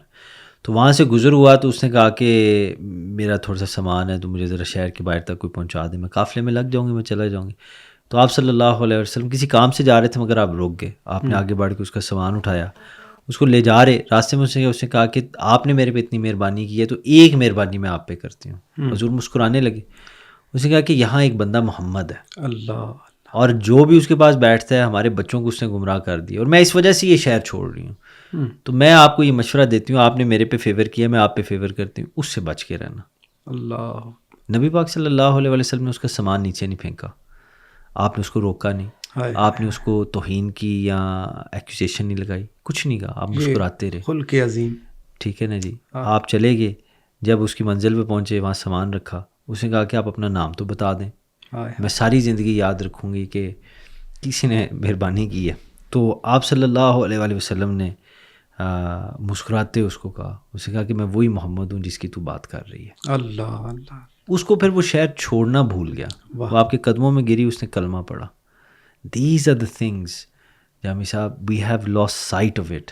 تو وہاں سے گزر ہوا تو اس نے کہا کہ میرا تھوڑا سا سامان ہے تو مجھے ذرا شہر کے باہر تک کوئی پہنچا دے، میں قافلے میں لگ جاؤں گی، میں چلا جاؤں گی. تو آپ صلی اللہ علیہ وسلم کسی کام سے جا رہے تھے مگر آپ رک گئے. آپ نے آگے بڑھ کے اس کا سامان اٹھایا، اس کو لے جا رہے راستے میں. اس نے کہا کہ آپ نے میرے پہ اتنی مہربانی کی ہے تو ایک مہربانی میں آپ پہ کرتی ہوں. حضور مسکرانے لگے. اس نے کہا کہ یہاں ایک بندہ محمد ہے، اللہ، اور جو بھی اس کے پاس بیٹھتا ہے ہمارے بچوں کو اس نے گمراہ کر دیا، اور میں اس وجہ سے یہ شہر چھوڑ رہی ہوں. تو میں آپ کو یہ مشورہ دیتی ہوں، آپ نے میرے پہ فیور کیا، میں آپ پہ فیور کرتی ہوں، اس سے بچ کے رہنا. اللہ. نبی پاک صلی اللہ علیہ وسلم نے اس کا سامان نیچے نہیں پھینکا، آپ نے اس کو روکا نہیں، آپ نے اس کو توہین کی یا ایکوزیشن نہیں لگائی، کچھ نہیں کہا. آپ مسکراتے رہے. خلق عظیم. ٹھیک ہے نا جی. آپ چلے گئے، جب اس کی منزل پہ پہنچے وہاں سامان رکھا. اس نے کہا کہ آپ اپنا نام تو بتا دیں، میں ساری زندگی یاد رکھوں گی کہ کسی نے مہربانی کی ہے. تو آپ صلی اللہ علیہ وآلہ وسلم نے مسکراتے اس کو کہا، اس نے کہا کہ میں وہی محمد ہوں جس کی تو بات کر رہی ہے. اللہ اللہ. اس کو پھر وہ شہر چھوڑنا بھول گیا، وہ آپ کے قدموں میں گری، اس نے کلمہ پڑھا. These are the things Jami Sahib we have lost sight of it.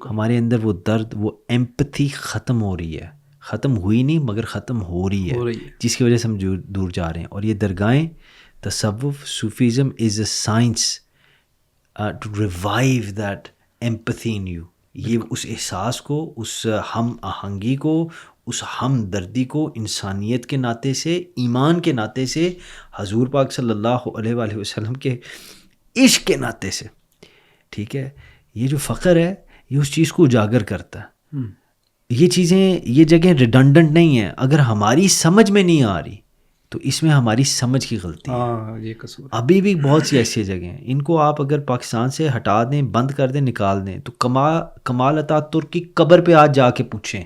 ہمارے اندر وہ درد، وہ ایمپتھی ختم ہو رہی ہے، ختم ہوئی نہیں مگر ختم ہو رہی ہے، جس کی وجہ سے ہم دور جا رہے ہیں. اور یہ درگاہیں، تصوف، Sufism is a science to revive that empathy in you. یہ اس احساس کو، اس ہم آہنگی کو، اس ہم دردی کو انسانیت کے ناطے سے، ایمان کے ناطے سے، حضور پاک صلی اللہ علیہ وآلہ وسلم کے عشق کے ناطے سے، ٹھیک ہے، یہ جو فقر ہے یہ اس چیز کو اجاگر کرتا ہے. یہ چیزیں، یہ جگہیں ریڈنڈنٹ نہیں ہیں. اگر ہماری سمجھ میں نہیں آ رہی تو اس میں ہماری سمجھ کی غلطی ہے. یہ قصور. ابھی بھی بہت سی ایسی جگہیں ہیں، ان کو آپ اگر پاکستان سے ہٹا دیں، بند کر دیں، نکال دیں، تو کمال اتاترک ترک کی قبر پہ آج جا کے پوچھیں.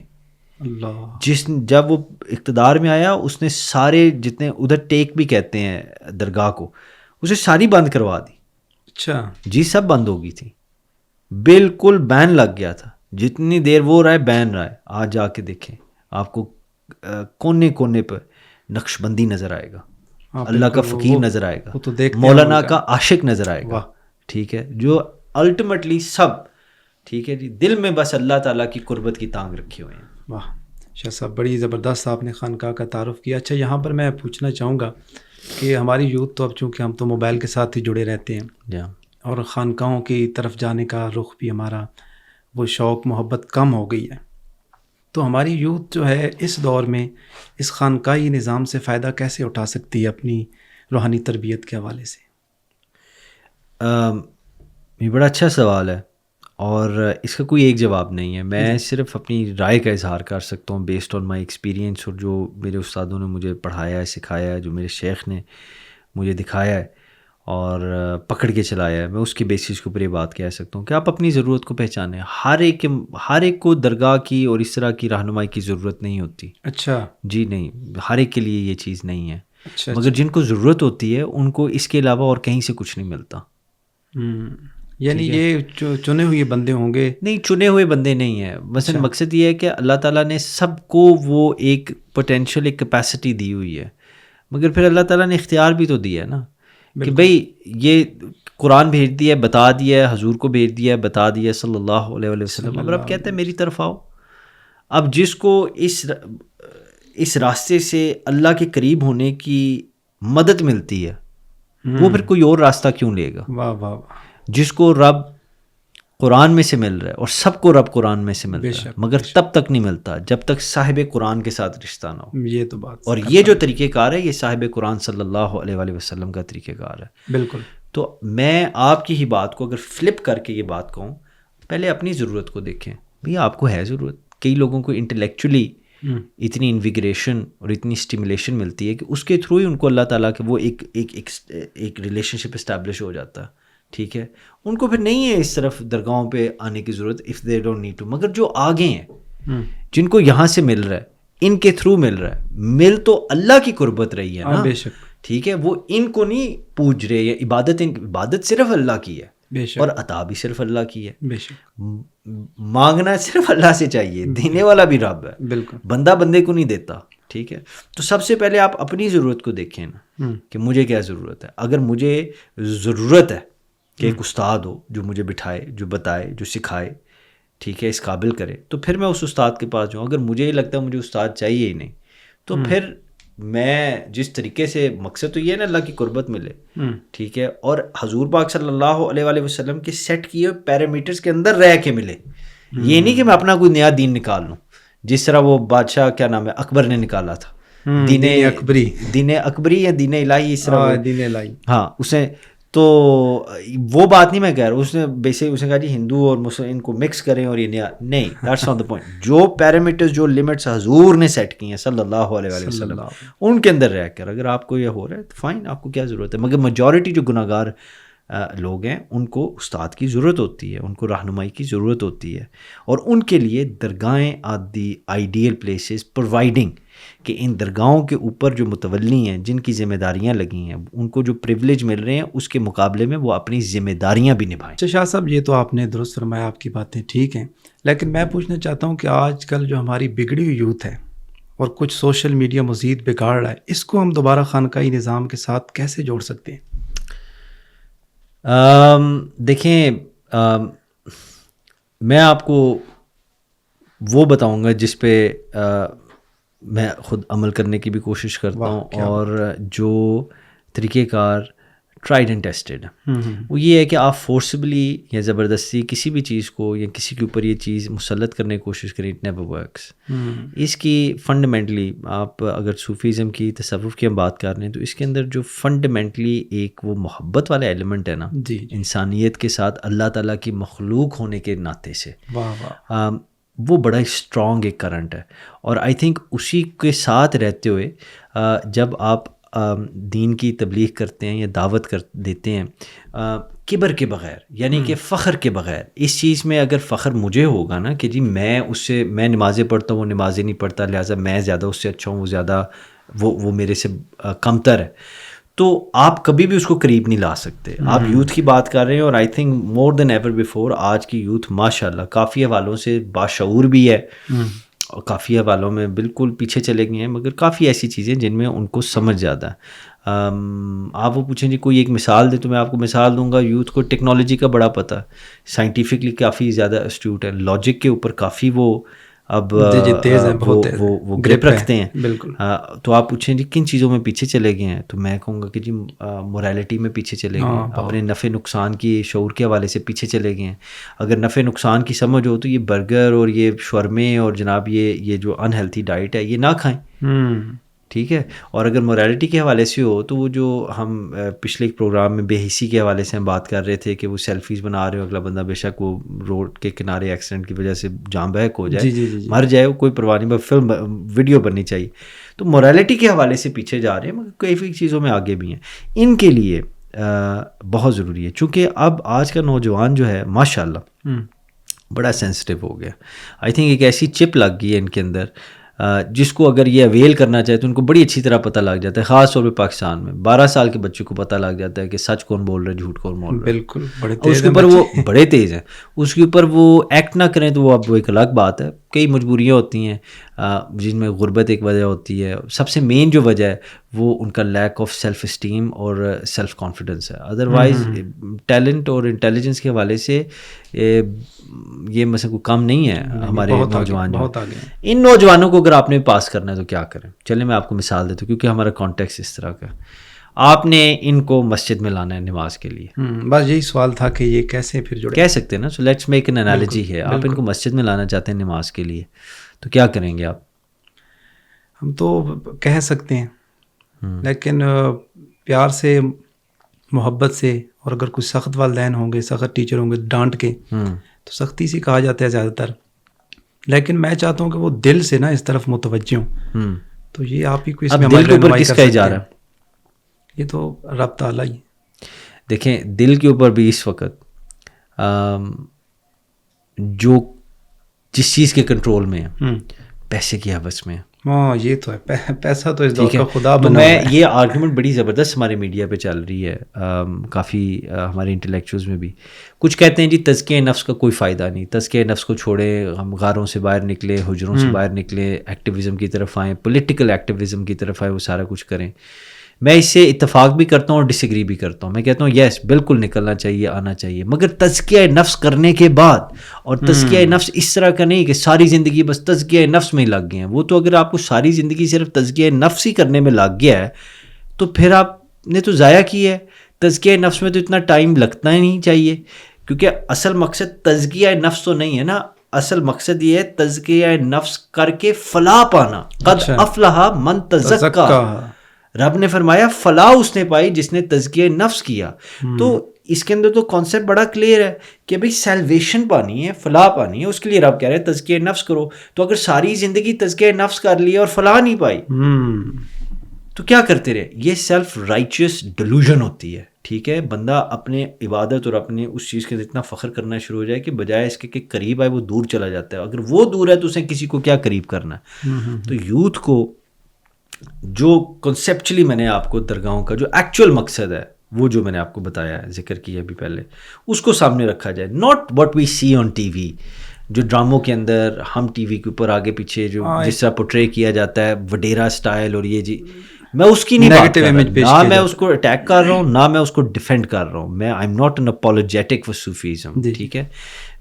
اللہ. جب وہ اقتدار میں آیا اس نے سارے جتنے ادھر ٹیک بھی کہتے ہیں درگاہ کو، اسے ساری بند کروا دی. اچھا جی سب بند ہو گئی تھی، بالکل بین لگ گیا تھا. جتنی دیر وہ رہا ہے بین رہا ہے. آج جا کے دیکھیں، آپ کو کونے کونے پہ نقش بندی نظر آئے گا، اللہ کا فقیر نظر آئے گا، مولانا کا عاشق نظر آئے گا، ٹھیک ہے، جو الٹیمیٹلی سب ٹھیک ہے جی دل میں بس اللہ تعالیٰ کی قربت کی تانگ رکھے ہوئے ہیں. واہ شاہ صاحب، بڑی زبردست آپ نے خانقاہ کا تعارف کیا. اچھا یہاں پر میں پوچھنا چاہوں گا کہ ہماری یوتھ تو اب چونکہ ہم تو موبائل کے ساتھ ہی جڑے رہتے ہیں، اور خانقاہوں کی طرف جانے کا رخ بھی ہمارا، وہ شوق محبت کم ہو گئی ہے. تو ہماری یوتھ جو ہے اس دور میں اس خانقاہی نظام سے فائدہ کیسے اٹھا سکتی ہے اپنی روحانی تربیت کے حوالے سے؟ یہ بڑا اچھا سوال ہے اور اس کا کوئی ایک جواب نہیں ہے. میں صرف اپنی رائے کا اظہار کر سکتا ہوں بیسڈ آن مائی ایکسپیرینس، اور جو میرے استادوں نے مجھے پڑھایا ہے، سکھایا ہے، جو میرے شیخ نے مجھے دکھایا ہے اور پکڑ کے چلایا ہے، میں اس کے بیسس کے اوپر یہ بات کہہ سکتا ہوں کہ آپ اپنی ضرورت کو پہچانیں. ہر ایک کو درگاہ کی اور اس طرح کی رہنمائی کی ضرورت نہیں ہوتی. اچھا جی نہیں، ہر ایک کے لیے یہ چیز نہیں ہے. مگر جن کو ضرورت ہوتی ہے ان کو اس کے علاوہ اور کہیں سے کچھ نہیں ملتا. یعنی یہ چنے ہوئے بندے ہوں گے؟ نہیں، چنے ہوئے بندے نہیں ہیں. مثلا مقصد یہ ہے کہ اللہ تعالیٰ نے سب کو وہ ایک پوٹینشیل، ایک کیپیسٹی دی ہوئی ہے، مگر پھر اللہ تعالیٰ نے اختیار بھی تو دیا ہے نا کہ بھئی یہ قرآن بھیج دیا ہے، بتا دیا ہے، حضور کو بھیج دیا ہے، بتا دیا ہے صلی اللہ علیہ وسلم. اگر آپ کہتے ہیں میری طرف آؤ، اب جس کو اس راستے سے اللہ کے قریب ہونے کی مدد ملتی ہے وہ پھر کوئی اور راستہ کیوں لے گا؟ واہ واہ واہ. جس کو رب قرآن میں سے مل رہا ہے اور سب کو رب قرآن میں سے ملتا ہے مگر تب تک نہیں ملتا جب تک صاحب قرآن کے ساتھ رشتہ نہ ہو. یہ تو بات. اور یہ جو طریقہ کار ہے یہ صاحب قرآن صلی اللہ علیہ وآلہ وسلم کا طریقہ کار ہے. بالکل. تو میں آپ کی ہی بات کو اگر فلپ کر کے یہ بات کہوں، پہلے اپنی ضرورت کو دیکھیں. بھئی آپ کو ہے ضرورت. کئی لوگوں کو انٹلیکچولی اتنی انویگریشن اور اتنی اسٹیمولیشن ملتی ہے کہ اس کے تھرو ہی ان کو اللہ تعالیٰ کے وہ ایک ریلیشن شپ اسٹیبلش ہو جاتا ہے. ٹھیک ہے، ان کو پھر نہیں ہے اس طرف درگاہوں پہ آنے کی ضرورت if they don't need to. مگر جو آگے ہیں جن کو یہاں سے مل رہا ہے، ان کے تھرو مل رہا ہے، مل تو اللہ کی قربت رہی ہے نا. بے شک. ٹھیک ہے، وہ ان کو نہیں پوج رہے. یا عبادت صرف اللہ کی ہے بے شک. اور عطا بھی صرف اللہ کی ہے. بے شک. مانگنا صرف اللہ سے چاہیے، دینے والا بھی رب ہے. بالکل. بندہ بندے کو نہیں دیتا. ٹھیک ہے، تو سب سے پہلے آپ اپنی ضرورت کو دیکھیں نا کہ مجھے کیا ضرورت ہے. اگر مجھے ضرورت ہے کہ ایک استاد ہو جو مجھے بٹھائے، جو بتائے، جو سکھائے، ٹھیک ہے، اس قابل کرے، تو پھر میں اس استاد کے پاس جاؤں. اگر مجھے یہ لگتا ہے مجھے استاد چاہیے ہی نہیں، تو پھر میں جس طریقے سے، مقصد تو یہ ہے نا اللہ کی قربت ملے. ٹھیک ہے، اور حضور پاک صلی اللہ علیہ وآلہ وسلم کے سیٹ کیے پیرامیٹرز کے اندر رہ کے ملے. یہ نہیں کہ میں اپنا کوئی نیا دین نکال لوں، جس طرح وہ بادشاہ کیا نام ہے اکبر نے نکالا تھا، دین اکبری یا دین الہی، اس طرح دین الہی. ہاں، اسے تو وہ بات نہیں میں کہہ رہا ہوں. اس نے بیسک اس نے کہا جی ہندو اور مسلم ان کو مکس کریں اور یہ نیا نہیں. That's not the point. جو پیرامیٹرز، جو لمٹس حضور نے سیٹ کی ہیں صلی اللہ علیہ وآلہ وسلم، ان کے اندر رہ کر اگر آپ کو یہ ہو رہا ہے تو فائن، آپ کو کیا ضرورت ہے. مگر میجورٹی جو گناہ گار لوگ ہیں ان کو استاد کی ضرورت ہوتی ہے، ان کو رہنمائی کی ضرورت ہوتی ہے. اور ان کے لیے درگاہیں are the ideal places providing, کہ ان درگاہوں کے اوپر جو متولی ہیں، جن کی ذمہ داریاں لگی ہیں، ان کو جو پریولیج مل رہے ہیں، اس کے مقابلے میں وہ اپنی ذمہ داریاں بھی نبھائیں. اچھا شاہ صاحب، یہ تو آپ نے درست فرمایا، آپ کی باتیں ٹھیک ہیں، لیکن میں پوچھنا چاہتا ہوں کہ آج کل جو ہماری بگڑی ہوئی یوتھ ہے اور کچھ سوشل میڈیا مزید بگاڑ رہا ہے، اس کو ہم دوبارہ خانقاہی نظام کے ساتھ کیسے جوڑ سکتے ہیں؟ دیکھیں، میں آپ کو وہ بتاؤں گا جس پہ میں خود عمل کرنے کی بھی کوشش کرتا ہوں، اور جو طریقہ کار ٹرائیڈ اینڈ ٹیسٹڈ، وہ یہ ہے کہ آپ فورسبلی یا زبردستی کسی بھی چیز کو یا کسی کے اوپر یہ چیز مسلط کرنے کی کوشش کریں، اٹ نیور ورکس. اس کی فنڈامنٹلی آپ اگر صوفیزم کی، تصوف کی ہم بات کر رہے ہیں، تو اس کے اندر جو فنڈامنٹلی ایک وہ محبت والا ایلیمنٹ ہے نا، انسانیت کے ساتھ اللہ تعالیٰ کی مخلوق ہونے کے ناطے سے، وہ بڑا اسٹرانگ ایک کرنٹ ہے. اور آئی تھنک اسی کے ساتھ رہتے ہوئے جب آپ دین کی تبلیغ کرتے ہیں یا دعوت دیتے ہیں کبر کے بغیر، یعنی کہ فخر کے بغیر، اس چیز میں اگر فخر مجھے ہوگا نا کہ جی میں نمازیں پڑھتا ہوں، وہ نمازیں نہیں پڑھتا، لہٰذا میں زیادہ اس سے اچھا ہوں، وہ زیادہ وہ میرے سے کمتر ہے، تو آپ کبھی بھی اس کو قریب نہیں لا سکتے. آپ یوتھ کی بات کر رہے ہیں، اور I think more than ever before آج کی یوتھ ماشاء اللہ کافی حوالوں سے باشعور بھی ہے، اور کافی حوالوں میں بالکل پیچھے چلے گئے ہیں، مگر کافی ایسی چیزیں جن میں ان کو سمجھ زیادہ ہے. آپ وہ پوچھیں جی کوئی ایک مثال دے تو میں آپ کو مثال دوں گا. یوتھ کو ٹیکنالوجی کا بڑا پتہ ہے، سائنٹیفکلی کافی زیادہ اسٹیوٹ ہے، لاجک کے اوپر کافی وہ اب وہ گرپ رکھتے ہیں. بالکل. تو آپ پوچھیں جی کن چیزوں میں پیچھے چلے گئے ہیں، تو میں کہوں گا کہ جی مورالٹی میں پیچھے چلے گئے ہیں، اپنے نفع نقصان کی شعور کے حوالے سے پیچھے چلے گئے ہیں. اگر نفع نقصان کی سمجھ ہو تو یہ برگر اور یہ شورمے اور جناب یہ جو انہیلتھی ڈائٹ ہے یہ نہ کھائیں. ٹھیک ہے. اور اگر مورالٹی کے حوالے سے ہو تو وہ جو ہم پچھلے ایک پروگرام میں بے حسی کے حوالے سے ہم بات کر رہے تھے کہ وہ سیلفیز بنا رہے ہو، اگلا بندہ بے شک وہ روڈ کے کنارے ایکسیڈنٹ کی وجہ سے جام بحق ہو جائے، مر جائے، وہ کوئی پرواہ نہیں، فلم ویڈیو بننی چاہیے. تو مورالٹی کے حوالے سے پیچھے جا رہے ہیں، مگر کئی چیزوں میں آگے بھی ہیں. ان کے لیے بہت ضروری ہے، چونکہ اب آج کا نوجوان جو ہے ماشاء اللہ بڑا سینسٹیو ہو گیا. آئی تھنک ایک ایسی چپ لگ گئی ہے ان کے اندر جس کو اگر یہ اویل کرنا چاہے تو ان کو بڑی اچھی طرح پتہ لگ جاتا ہے. خاص طور پہ پاکستان میں 12 سال کے بچوں کو پتہ لگ جاتا ہے کہ سچ کون بول رہا ہے، جھوٹ کون بول رہا ہے. بالکل. اس کے اوپر وہ بڑے تیز ہیں، اس کے اوپر وہ ایکٹ نہ کریں تو وہ اب ایک الگ بات ہے. کئی مجبوریاں ہوتی ہیں جن میں غربت ایک وجہ ہوتی ہے. سب سے مین جو وجہ ہے وہ ان کا لیک آف سیلف اسٹیم اور سیلف کانفیڈنس ہے. ادروائز ٹیلنٹ اور انٹیلیجنس کے حوالے سے یہ مثلا کوئی کم نہیں ہے. ہمارے نوجوان جو ان نوجوانوں کو اگر آپ نے پاس کرنا ہے تو کیا کریں. چلیں میں آپ کو مثال دیتا ہوں کیونکہ ہمارا کانٹیکس اس طرح کا. آپ نے ان کو مسجد میں لانا ہے نماز کے لیے. بس یہی سوال تھا کہ یہ کیسے پھر جڑے. کہہ سکتے ہیں نا, so let's make an analogy ہے, آپ ان کو مسجد میں لانا چاہتے ہیں نماز کے لیے, تو کیا کریں گے آپ؟ ہم تو کہہ سکتے ہیں, لیکن پیار سے, محبت سے, اور اگر کوئی سخت والدین ہوں گے, سخت ٹیچر ہوں گے ڈانٹ کے, تو سختی سے کہا جاتا ہے زیادہ تر. لیکن میں چاہتا ہوں کہ وہ دل سے نا اس طرف متوجہ ہوں. تو یہ آپ ہی کو اس میں دل کے اوپر کس کا اجارہ ہے؟ یہ تو رب تعالیٰ ہی. دیکھیں دل کے اوپر بھی اس وقت جو جس چیز کے کنٹرول میں ہے, پیسے کی حوث میں ہے. ہاں یہ تو ہے, پیسہ تو اس دور کا خدا بنا. تو میں یہ آرگومنٹ بڑی زبردست ہمارے میڈیا پہ چل رہی ہے, کافی ہمارے انٹلیکچوئلز میں بھی. کچھ کہتے ہیں جی تزکیہ نفس کا کوئی فائدہ نہیں, تزکیہ نفس کو چھوڑیں, ہم غاروں سے باہر نکلے, حجروں سے باہر نکلے, ایکٹیویزم کی طرف آئیں, پولیٹیکل ایکٹیویزم کی طرف آئیں, وہ سارا کچھ کریں. میں اس سے اتفاق بھی کرتا ہوں اور ڈس ایگری بھی کرتا ہوں. میں کہتا ہوں یس بالکل نکلنا چاہیے, آنا چاہیے, مگر تزکیہ نفس کرنے کے بعد, اور تزکیہ نفس اس طرح کا نہیں کہ ساری زندگی بس تزکیہ نفس میں ہی لگ گئے ہیں. وہ تو اگر آپ کو ساری زندگی صرف تزکیہ نفس ہی کرنے میں لگ گیا ہے تو پھر آپ نے تو ضائع کیا ہے. تزکیہ نفس میں تو اتنا ٹائم لگتا ہی نہیں چاہیے, کیونکہ اصل مقصد تزکیہ نفس تو نہیں ہے نا. اصل مقصد یہ ہے تزکیہ نفس کر کے فلاح پانا. قد افلح من تزکا, رب نے فرمایا فلاح اس نے پائی جس نے تزکیہ نفس کیا. تو اس کے اندر تو کانسیپٹ بڑا کلیئر ہے کہ بھئی سیلویشن پانی ہے, فلاح پانی ہے, اس کے لیے رب کہہ رہے ہیں تزکیہ نفس کرو. تو اگر ساری زندگی تزکیہ نفس کر لی اور فلاح نہیں پائی تو کیا کرتے رہے؟ یہ سیلف رائچیس ڈیلوژن ہوتی ہے. ٹھیک ہے, بندہ اپنے عبادت اور اپنے اس چیز کے اتنا فخر کرنا شروع ہو جائے کہ بجائے اس کے کہ قریب آئے وہ دور چلا جاتا ہے. اگر وہ دور ہے تو اسے کسی کو کیا قریب کرنا ہے؟ تو یوتھ کو جو کنسیپچلی میں نے آپ کو درگاہوں کا جو ایکچوئل مقصد ہے, وہ جو میں نے آپ کو بتایا ہے, ذکر کیا ابھی پہلے, اس کو سامنے رکھا جائے. Not what we see on TV, جو ڈراموں کے اندر ہم ٹی وی کے اوپر آگے پیچھے جو جس طرح پورٹرے کیا جاتا ہے وڈیرا سٹائل, اور یہ جی میں اس کی نہیں بات کر رہا, نہ میں اس کو اٹیک کر رہا ہوں, نہ میں اس کو ڈیفینڈ کر رہا ہوں. میں آئی am not an apologetic for Sufism. ٹھیک ہے,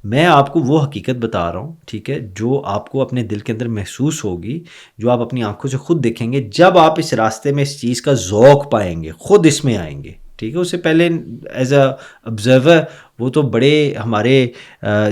میں آپ کو وہ حقیقت بتا رہا ہوں, ٹھیک ہے, جو آپ کو اپنے دل کے اندر محسوس ہوگی, جو آپ اپنی آنکھوں سے خود دیکھیں گے. جب آپ اس راستے میں اس چیز کا ذوق پائیں گے, خود اس میں آئیں گے. ٹھیک ہے, اس سے پہلے ایز اے آبزرور وہ تو بڑے ہمارے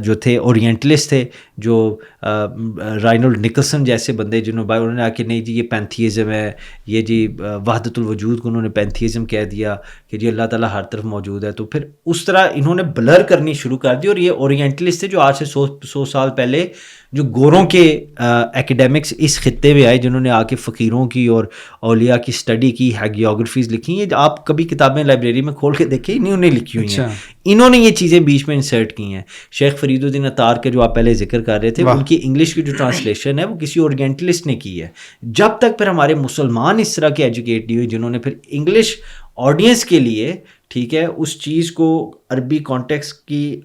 جو تھے اورینٹلسٹ تھے, جو رائنولڈ نکلسن جیسے بندے انہوں نے آ کے نہیں جی یہ پینتھیزم ہے, یہ جی وحدت الوجود کو انہوں نے پینتھیزم کہہ دیا کہ جی اللہ تعالیٰ ہر طرف موجود ہے. تو پھر اس طرح انہوں نے بلر کرنی شروع کر دی. اور یہ اورینٹلسٹ تھے جو آج سے 100 سال پہلے جو گوروں کے ایکیڈیمکس اس خطے میں آئے, جنہوں نے آ کے فقیروں کی اور اولیاء کی اسٹڈی کی, ہیگیوگرافیز لکھی ہیں. آپ کبھی کتابیں لائبریری میں کھول کے دیکھیں, انہوں نے لکھی ہوئی ہیں, انہوں نے یہ چیزیں بیچ میں انسرٹ کی ہیں. شیخ فرید الدین عطار کے جو آپ پہلے ذکر کر رہے تھے, ان کی انگلش کی جو ٹرانسلیشن ہے وہ کسی اورینٹلسٹ نے کی ہے. جب تک پھر ہمارے مسلمان اس طرح کے ایجوکیٹ نہیں ہوئے جنہوں نے پھر انگلش آڈینس کے لیے, ٹھیک ہے, اس چیز کو عربی کانٹیکسٹ کی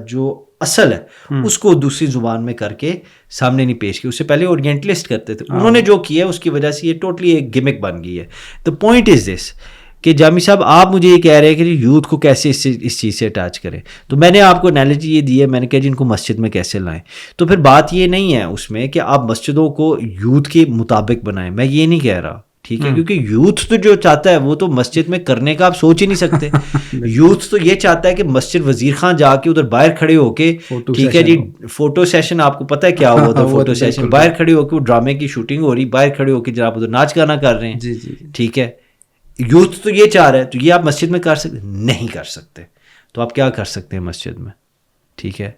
جو اصل ہے اس کو دوسری زبان میں کر کے سامنے نہیں پیش کی. اس سے پہلے اورینٹلسٹ کرتے تھے, انہوں نے جو کیا ہے اس کی وجہ سے یہ ٹوٹلی ایک گمک بن گئی ہے. دا پوائنٹ از دس کہ جامی صاحب آپ مجھے یہ کہہ رہے ہیں کہ یوتھ کو کیسے اس چیز سے اٹیچ کریں. تو میں نے آپ کو انالوجی یہ دی ہے, میں نے کہا جی ان کو مسجد میں کیسے لائیں. تو پھر بات یہ نہیں ہے اس میں کہ آپ مسجدوں کو یوتھ کے مطابق بنائیں, میں یہ نہیں کہہ رہا, ٹھیک ہے, کیونکہ یوتھ تو جو چاہتا ہے وہ تو مسجد میں کرنے کا آپ سوچ ہی نہیں سکتے. یوتھ تو یہ چاہتا ہے کہ مسجد وزیر خان جا کے ادھر باہر کھڑے ہو کے, ٹھیک ہے جی, فوٹو سیشن, آپ کو پتہ ہے کیا ہوا تھا فوٹو سیشن, باہر کھڑے ہو کے وہ ڈرامے کی شوٹنگ ہو رہی, باہر کھڑے ہو کے جناب ادھر ناچ گانا کر رہے ہیں. ٹھیک ہے, یوتھ تو یہ چاہ رہا ہے, تو یہ آپ مسجد میں کر سکتے نہیں کر سکتے. تو آپ کیا کر سکتے ہیں مسجد میں؟ ٹھیک ہے,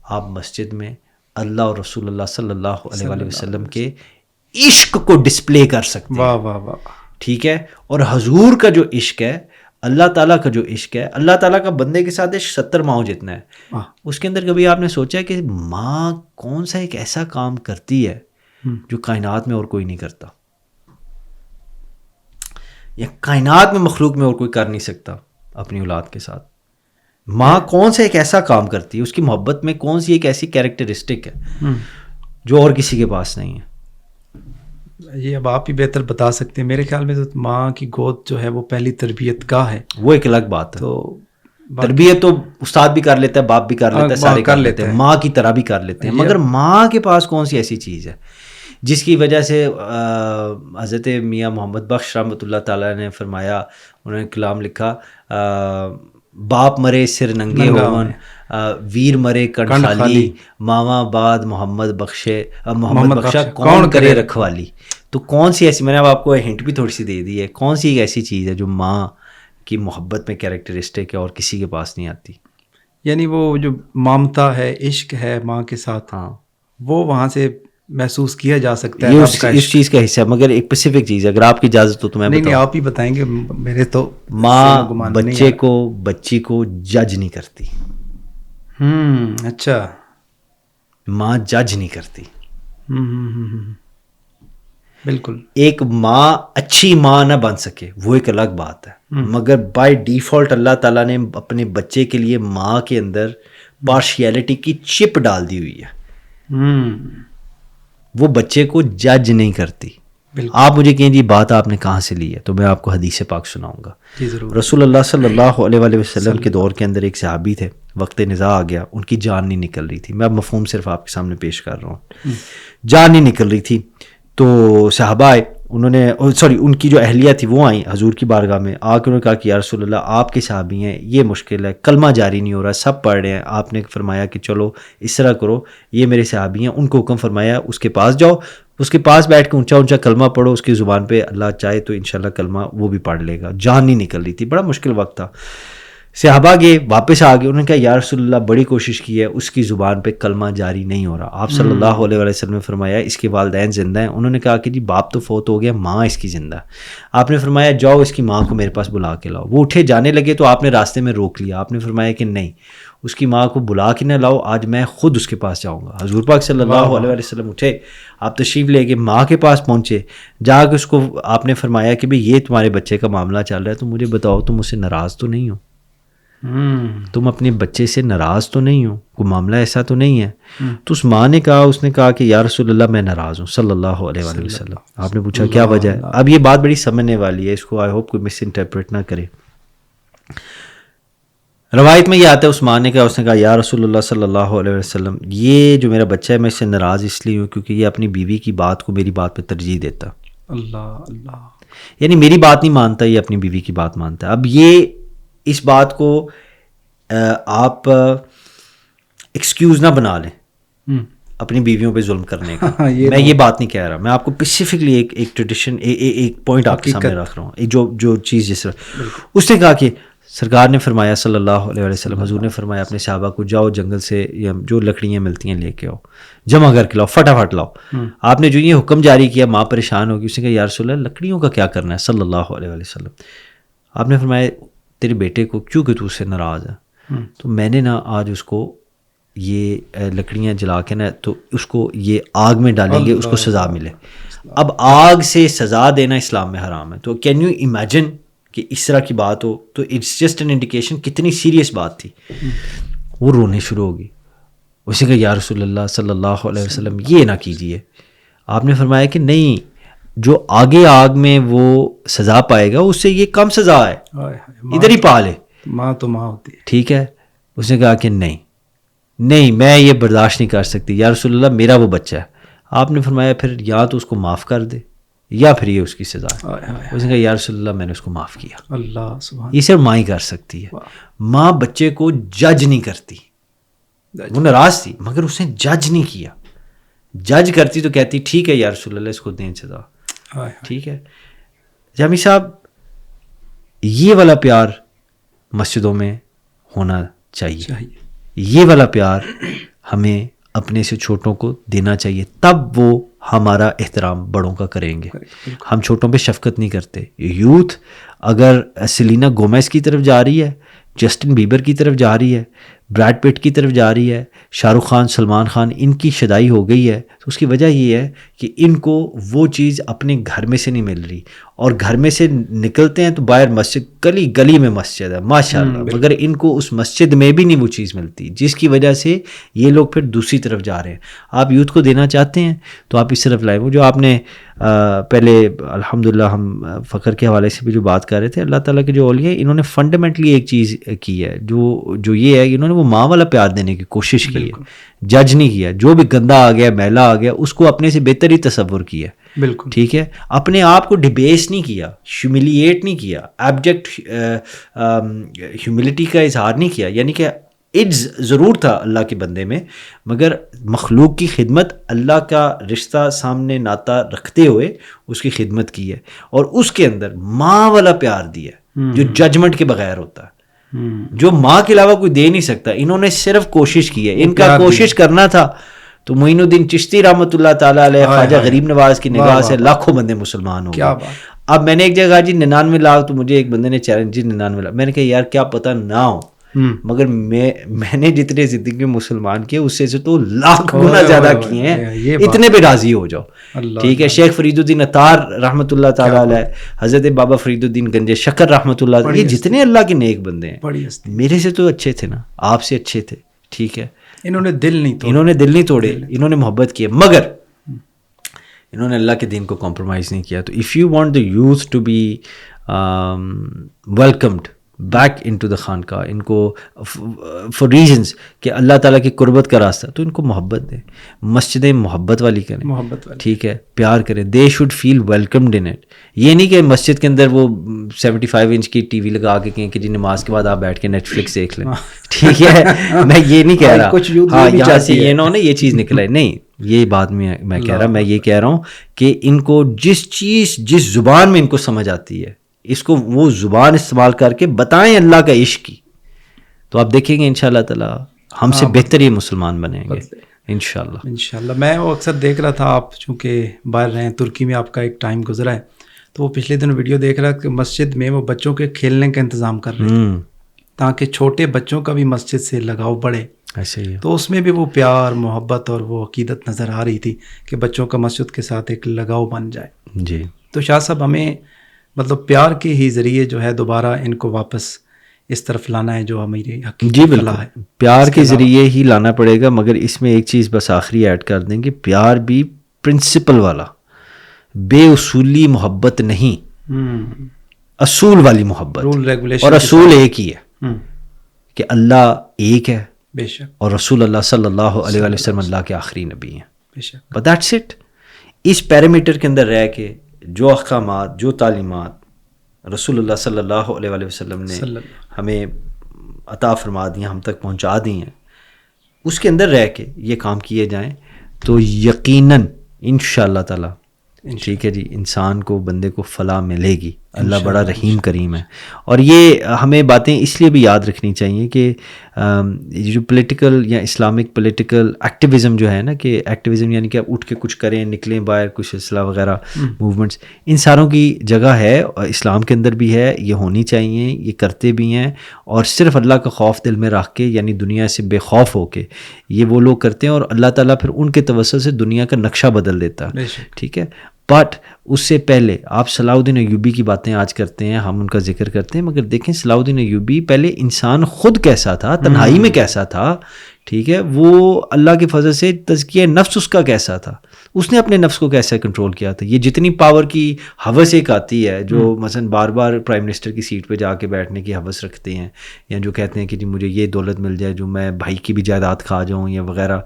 آپ مسجد میں اللہ اور رسول اللہ صلی اللہ علیہ وسلم کے عشق کو ڈسپلے کر سکتے ہیں. واہ واہ واہ, ٹھیک ہے, اور حضور کا جو عشق ہے, اللہ تعالیٰ کا جو عشق ہے, اللہ تعالیٰ کا بندے کے ساتھ 70 ماؤں جتنا ہے, اس کے اندر کبھی آپ نے سوچا کہ ماں کون سا ایک ایسا کام کرتی ہے جو کائنات میں اور کوئی نہیں کرتا, یا کائنات میں مخلوق میں اور کوئی کر نہیں سکتا اپنی اولاد کے ساتھ؟ ماں کون سا ایک ایسا کام کرتی ہے, اس کی محبت میں کون سی ایک ایسی کیریکٹرسٹک ہے جو اور کسی کے پاس نہیں ہے؟ یہ اب آپ ہی بہتر بتا سکتے ہیں. میرے خیال میں تو ماں کی گود جو ہے وہ پہلی تربیت گاہ ہے. وہ ایک الگ بات ہے. تو تربیت تو استاد بھی کر لیتا ہے, باپ بھی کر لیتا ہے, سارے کر لیتے ہیں, ماں کی طرح بھی کر لیتے ہیں, مگر ماں کے پاس کون سی ایسی چیز ہے جس کی وجہ سے حضرت میاں محمد بخش رحمۃ اللہ تعالیٰ نے فرمایا, انہوں نے کلام لکھا, باپ مرے سر ننگے ہون, ویر مرے کنڈ خالی, ماما بعد محمد بخشا کون کرے رکھوالی. تو کون سی ایسی, میں نے اب آپ کو ہنٹ بھی تھوڑی سی دے دی ہے, کون سی ایک ایسی چیز ہے جو ماں کی محبت میں کیریکٹرسٹک ہے اور کسی کے پاس نہیں آتی؟ یعنی وہ جو مامتا ہے, عشق ہے ماں کے ساتھ, ہاں وہ وہاں سے محسوس کیا جا سکتا ہے. یہ اس چیز کا حصہ ہے, مگر ایک اسپیسیفک چیز ہے, اگر آپ کی اجازت ہو تو میں نہیں, آپ ہی بتائیں گے, میرے تو ماں بچی کو جج نہیں کرتی. اچھا, ماں جج نہیں کرتی. بالکل. ایک ماں اچھی ماں نہ بن سکے وہ ایک الگ بات ہے, مگر بائی ڈیفالٹ اللہ تعالیٰ نے اپنے بچے کے لیے ماں کے اندر پارشیلٹی کی چپ ڈال دی ہوئی ہے. وہ بچے کو جج نہیں کرتی. آپ مجھے کہیں جی بات آپ نے کہاں سے لی ہے, تو میں آپ کو حدیث پاک سناؤں گا. رسول اللہ صلی اللہ علیہ وسلم کے دور کے اندر ایک صحابی تھے, وقت نزاع آ گیا, ان کی جان نہیں نکل رہی تھی. میں اب مفہوم صرف آپ کے سامنے پیش کر رہا ہوں. جان نہیں نکل رہی تھی تو صحابہ آئے, انہوں نے ان کی جو اہلیہ تھی وہ آئیں حضور کی بارگاہ میں, آ کے انہوں نے کہا کہ یا رسول اللہ آپ کے صحابی ہیں, یہ مشکل ہے, کلمہ جاری نہیں ہو رہا, سب پڑھ رہے ہیں. آپ نے فرمایا کہ چلو اس طرح کرو, یہ میرے صحابی ہیں, ان کو حکم فرمایا اس کے پاس جاؤ, اس کے پاس بیٹھ کے اونچا اونچا کلمہ پڑھو, اس کی زبان پہ اللہ چاہے تو انشاءاللہ کلمہ وہ بھی پڑھ لے گا. جان نہیں نکل رہی تھی, بڑا مشکل وقت تھا. صحابہ گئے, واپس آ گئے, انہوں نے کہا یا رسول اللہ بڑی کوشش کی ہے, اس کی زبان پہ کلمہ جاری نہیں ہو رہا. آپ صلی اللہ علیہ وسلم نے فرمایا اس کے والدین زندہ ہیں. انہوں نے کہا کہ جی باپ تو فوت ہو گیا, ماں اس کی زندہ. آپ نے فرمایا جاؤ اس کی ماں کو میرے پاس بلا کے لاؤ. وہ اٹھے جانے لگے تو آپ نے راستے میں روک لیا. آپ نے فرمایا کہ نہیں, اس کی ماں کو بلا کے نہ لاؤ, آج میں خود اس کے پاس جاؤں گا. حضور پاک صلی اللہ علیہ وسلم اٹھے, آپ تشریف لے کے ماں کے پاس پہنچے, جا کے اس کو آپ نے فرمایا کہ بھئی یہ تمہارے بچے کا معاملہ چل رہا ہے, تو مجھے بتاؤ تم مجھ سے ناراض تو نہیں ہو؟ تم اپنے بچے سے ناراض تو نہیں ہو؟ کوئی معاملہ ایسا تو نہیں ہے؟ تو اس ماں نے کہا, اس نے کہا کہ یا رسول اللہ میں ناراض ہوں صلی اللہ علیہ وآلہ وسلم. آپ نے پوچھا کیا وجہ ہے؟ اب یہ بات بڑی سمجھنے والی ہے, اس کو آئی ہوپ کوئی مس انٹرپریٹ نہ کرے. روایت میں یہ آتا ہے اس ماں نے کہا, اس نے کہا یا رسول اللہ صلی اللہ علیہ وسلم یہ جو میرا بچہ ہے میں اس سے ناراض اس لیے ہوں کیونکہ یہ اپنی بیوی کی بات کو میری بات پہ ترجیح دیتا. اللہ, یعنی میری بات نہیں مانتا, یہ اپنی بیوی کی بات مانتا ہے. اب یہ اس بات کو آپ ایکسکیوز نہ بنا لیں اپنی بیویوں پہ ظلم کرنے کا. میں یہ بات نہیں کہہ رہا, میں آپ کو اسپیسیفکلی ایک ٹریڈیشن ایک پوائنٹ آپ کے سامنے رکھ رہا ہوں. جو چیز جس طرح اس نے کہا کہ سرکار نے فرمایا صلی اللہ علیہ وسلم, حضور نے فرمایا اپنے صحابہ کو جاؤ جنگل سے یا جو لکڑیاں ملتی ہیں لے کے آؤ, جمع کر کے لاؤ, فٹافٹ لاؤ. آپ نے جو یہ حکم جاری کیا ماں پریشان ہوگی. اس نے کہا یا رسول اللہ لکڑیوں کا کیا کرنا ہے صلی اللہ علیہ وسلم. آپ نے فرمایا تیرے بیٹے کو کیوں کہ تو اس سے ناراض ہے, تو میں نے نا آج اس کو یہ لکڑیاں جلا کے نا تو اس کو یہ آگ میں ڈالیں گے, اس کو سزا ملے. اب آگ سے سزا دینا اسلام میں حرام ہے. تو کین یو امیجن کہ اس طرح کی بات ہو, تو اٹس جسٹ این انڈیکیشن کتنی سیریس بات تھی. وہ رونے شروع ہوگی. اسی کہ یا رسول اللہ صلی اللہ علیہ وسلم یہ نہ کیجیے. آپ نے فرمایا کہ نہیں, جو آگے آگ میں وہ سزا پائے گا اس سے یہ کم سزا ہے, ادھر ہی پا لے. ماں تو ماں ہوتی ہے, ٹھیک ہے. اس نے کہا کہ نہیں میں یہ برداشت نہیں کر سکتی یا رسول اللہ میرا وہ بچہ ہے. آپ نے فرمایا پھر یا تو اس کو معاف کر دے یا پھر یہ اس کی سزا ہے. اس نے کہا یا رسول اللہ میں نے اس کو معاف کیا. اللہ سبحان, یہ صرف ماں ہی کر سکتی ہے. ماں بچے کو جج نہیں کرتی. وہ ناراض تھی مگر اس نے جج نہیں کیا. جج کرتی تو کہتی ٹھیک ہے یا رسول اللہ اس کو دیں سزا, ٹھیک ہے. جامی صاحب یہ والا پیار مسجدوں میں ہونا چاہیے. یہ والا پیار ہمیں اپنے سے چھوٹوں کو دینا چاہیے, تب وہ ہمارا احترام بڑوں کا کریں گے. ہم چھوٹوں پہ شفقت نہیں کرتے. یوتھ اگر سیلینا گومیز کی طرف جا رہی ہے, جسٹن بیبر کی طرف جا رہی ہے, بریڈ پٹ کی طرف جا رہی ہے, شاہ رخ خان, سلمان خان, ان کی شدائی ہو گئی ہے, تو اس کی وجہ یہ ہے کہ ان کو وہ چیز اپنے گھر میں سے نہیں مل رہی, اور گھر میں سے نکلتے ہیں تو باہر مسجد, گلی گلی میں مسجد ہے ماشاء اللہ, مگر ان کو اس مسجد میں بھی نہیں وہ چیز ملتی, جس کی وجہ سے یہ لوگ پھر دوسری طرف جا رہے ہیں. آپ یوتھ کو دینا چاہتے ہیں تو آپ اس طرف لائیں. وہ جو آپ نے پہلے الحمدللہ ہم فقر کے حوالے سے بھی جو بات کر رہے تھے, اللہ تعالیٰ کے جو اولیاء انہوں نے فنڈامنٹلی ایک چیز کی ہے جو یہ ہے کہ انہوں نے وہ ماں والا پیار دینے کی کوشش کی ہے, جج نہیں کیا. جو بھی گندا آ گیا, میلا آ گیا, اس کو اپنے سے بہتر ہی تصور کیا, بالکل ٹھیک ہے, اپنے آپ کو ڈبیس نہیں کیا, ہیوملیٹ نہیں کیا, ایبجیکٹ ہیوملٹی کا اظہار نہیں کیا. یعنی کہ عجز ضرور تھا اللہ کے بندے میں, مگر مخلوق کی خدمت, اللہ کا رشتہ سامنے ناتا رکھتے ہوئے اس کی خدمت کی ہے, اور اس کے اندر ماں والا پیار دیا جو ججمنٹ کے بغیر ہوتا ہے, جو ماں کے علاوہ کوئی دے نہیں سکتا. انہوں نے صرف کوشش کی ہے, ان کا کوشش کرنا تھا تو معین الدین چشتی رحمۃ اللہ تعالیٰ علیہ, خواجہ غریب نواز کی نگاہ سے لاکھوں بندے مسلمان ہو گئے. اب میں نے ایک جگہ جی 99 لاکھ, تو مجھے ایک بندے نے چیلنج جی 99 لاکھ, میں نے کہا یار کیا پتہ نہ ہو, مگر میں نے جتنے زندگی میں مسلمان کیے اس سے تو لاکھ گنا زیادہ کیے ہیں, اتنے پہ راضی ہو جاؤ, ٹھیک ہے. شیخ فرید الدین عطار رحمۃ اللہ تعالیٰ علیہ, حضرت بابا فرید الدین گنج شکر رحمۃ اللہ علیہ, یہ جتنے اللہ کے نیک بندے ہیں میرے سے تو اچھے تھے نا, آپ سے اچھے تھے, ٹھیک ہے. انہوں نے دل نہیں توڑے, انہوں نے محبت کی, مگر انہوں نے اللہ کے دین کو کمپرومائز نہیں کیا. تو if you want the youth to be welcomed back in to the خانقاہ, ان کو فار ریزنس کہ اللہ تعالیٰ کی قربت کا راستہ, تو ان کو محبت دیں, مسجدیں محبت والی کریں, ٹھیک ہے, پیار کریں. They should feel welcomed in it. یہ نہیں کہ مسجد کے اندر وہ 75 انچ کی ٹی وی لگا کے کہیں کہ جی نماز کے بعد آپ بیٹھ کے نیٹ فلکس دیکھ لیں, ٹھیک ہے. میں یہ نہیں کہہ رہا, ہاں یہاں سے یہ نہ یہ چیز نکلا ہے, نہیں, یہ بات میں کہہ رہا, میں یہ کہہ رہا ہوں کہ ان کو جس زبان میں ان کو سمجھ آتی ہے, اس کو وہ زبان استعمال کر کے بتائیں اللہ کا عشق کی, تو آپ دیکھیں گے انشاءاللہ تعالیٰ ہم سے بہتر یہ مسلمان بنیں گے انشاءاللہ. میں وہ اکثر دیکھ رہا تھا, آپ چونکہ باہر رہے ہیں, ترکی میں آپ کا ایک ٹائم گزرا ہے, تو وہ پچھلے دن ویڈیو دیکھ رہا کہ مسجد میں وہ بچوں کے کھیلنے کا انتظام کر رہے ہیں تاکہ چھوٹے بچوں کا بھی مسجد سے لگاؤ بڑھے. ایسے ہی تو اس میں بھی وہ پیار, محبت اور وہ عقیدت نظر آ رہی تھی کہ بچوں کا مسجد کے ساتھ ایک لگاؤ بن جائے. جی, تو شاہ صاحب ہمیں مطلب پیار کے ہی ذریعے جو ہے دوبارہ ان کو واپس اس طرف لانا ہے جو ہماری جی بالکل پیار کے ذریعے ہی لانا پڑے گا. مگر اس میں ایک چیز بس آخری ایڈ کر دیں کہ پیار بھی پرنسپل والا, بے اصولی محبت نہیں, اصول والی محبت, اور اصول ایک ہی ہے کہ اللہ ایک ہے بے شک, اور رسول اللہ صلی اللہ علیہ وسلم اللہ کے آخری نبی ہیں, بے شک. But that's it. اس پیرامیٹر کے اندر رہ کے جو احکامات, جو تعلیمات رسول اللہ صلی اللہ علیہ وسلم نے ہمیں عطا فرما دی, ہم تک پہنچا دی ہیں, اس کے اندر رہ کے یہ کام کیے جائیں تو یقیناً انشاءاللہ تعالیٰ, ٹھیک ہے جی, انسان کو, بندے کو فلاح ملے گی. اللہ بڑا رحیم کریم ہے. اور یہ ہمیں باتیں اس لیے بھی یاد رکھنی چاہیے کہ جو پولیٹیکل یا اسلامک پولیٹیکل ایکٹیویزم جو ہے نا, کہ ایکٹیویزم یعنی کہ آپ اٹھ کے کچھ کریں, نکلیں باہر, کچھ اصلاح وغیرہ موومنٹس, ان ساروں کی جگہ ہے, اسلام کے اندر بھی ہے, یہ ہونی چاہیے, یہ کرتے بھی ہیں. اور صرف اللہ کا خوف دل میں رکھ کے, یعنی دنیا سے بے خوف ہو کے یہ وہ لوگ کرتے ہیں, اور اللہ تعالیٰ پھر ان کے توسط سے دنیا کا نقشہ بدل دیتا ہے, ٹھیک ہے. بٹ اس سے پہلے آپ صلاح الدین ایوبی کی باتیں آج کرتے ہیں, ہم ان کا ذکر کرتے ہیں, مگر دیکھیں صلاح الدین ایوبی پہلے انسان خود کیسا تھا, تنہائی میں کیسا تھا, ٹھیک ہے, وہ اللہ کے فضل سے تزکیہ نفس اس کا کیسا تھا, اس نے اپنے نفس کو کیسے کنٹرول کیا تھا. یہ جتنی پاور کی ہوس ایک آتی ہے, جو مثلا بار بار پرائم منسٹر کی سیٹ پہ جا کے بیٹھنے کی ہوس رکھتے ہیں, یا جو کہتے ہیں کہ جی مجھے یہ دولت مل جائے جو میں بھائی کی بھی جائیداد کھا جاؤں یا وغیرہ,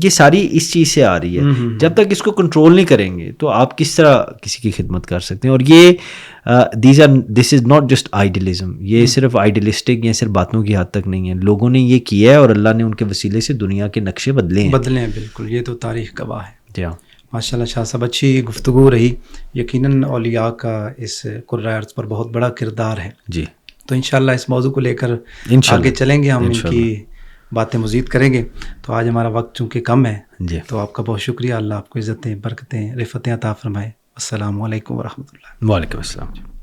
یہ ساری اس چیز سے آ رہی ہے. جب تک اس کو کنٹرول نہیں کریں گے تو آپ کس طرح کسی کی خدمت کر سکتے ہیں. اور یہ this is not just idealism, یہ صرف آئیڈیلسٹک یا صرف باتوں کی حد تک نہیں ہے, لوگوں نے یہ کیا ہے اور اللہ نے ان کے وسیلے سے دنیا کے نقشے بدلے ہیں. بالکل, یہ تو تاریخ گواہ ہے. جی ہاں, ماشاء اللہ شاہ صاحب, اچھی گفتگو رہی. یقیناً اولیاء کا اس قرۂ ارض پر بہت بڑا کردار ہے. جی, تو انشاءاللہ اس موضوع کو لے کر آگے چلیں گے, ہم ان کی باتیں مزید کریں گے. تو آج ہمارا وقت چونکہ کم ہے, جی, تو آپ کا بہت شکریہ. اللہ آپ کو عزتیں, برکتیں, رفعتیں عطا فرمائے. السلام علیکم ورحمۃ اللہ. وعلیکم السلام.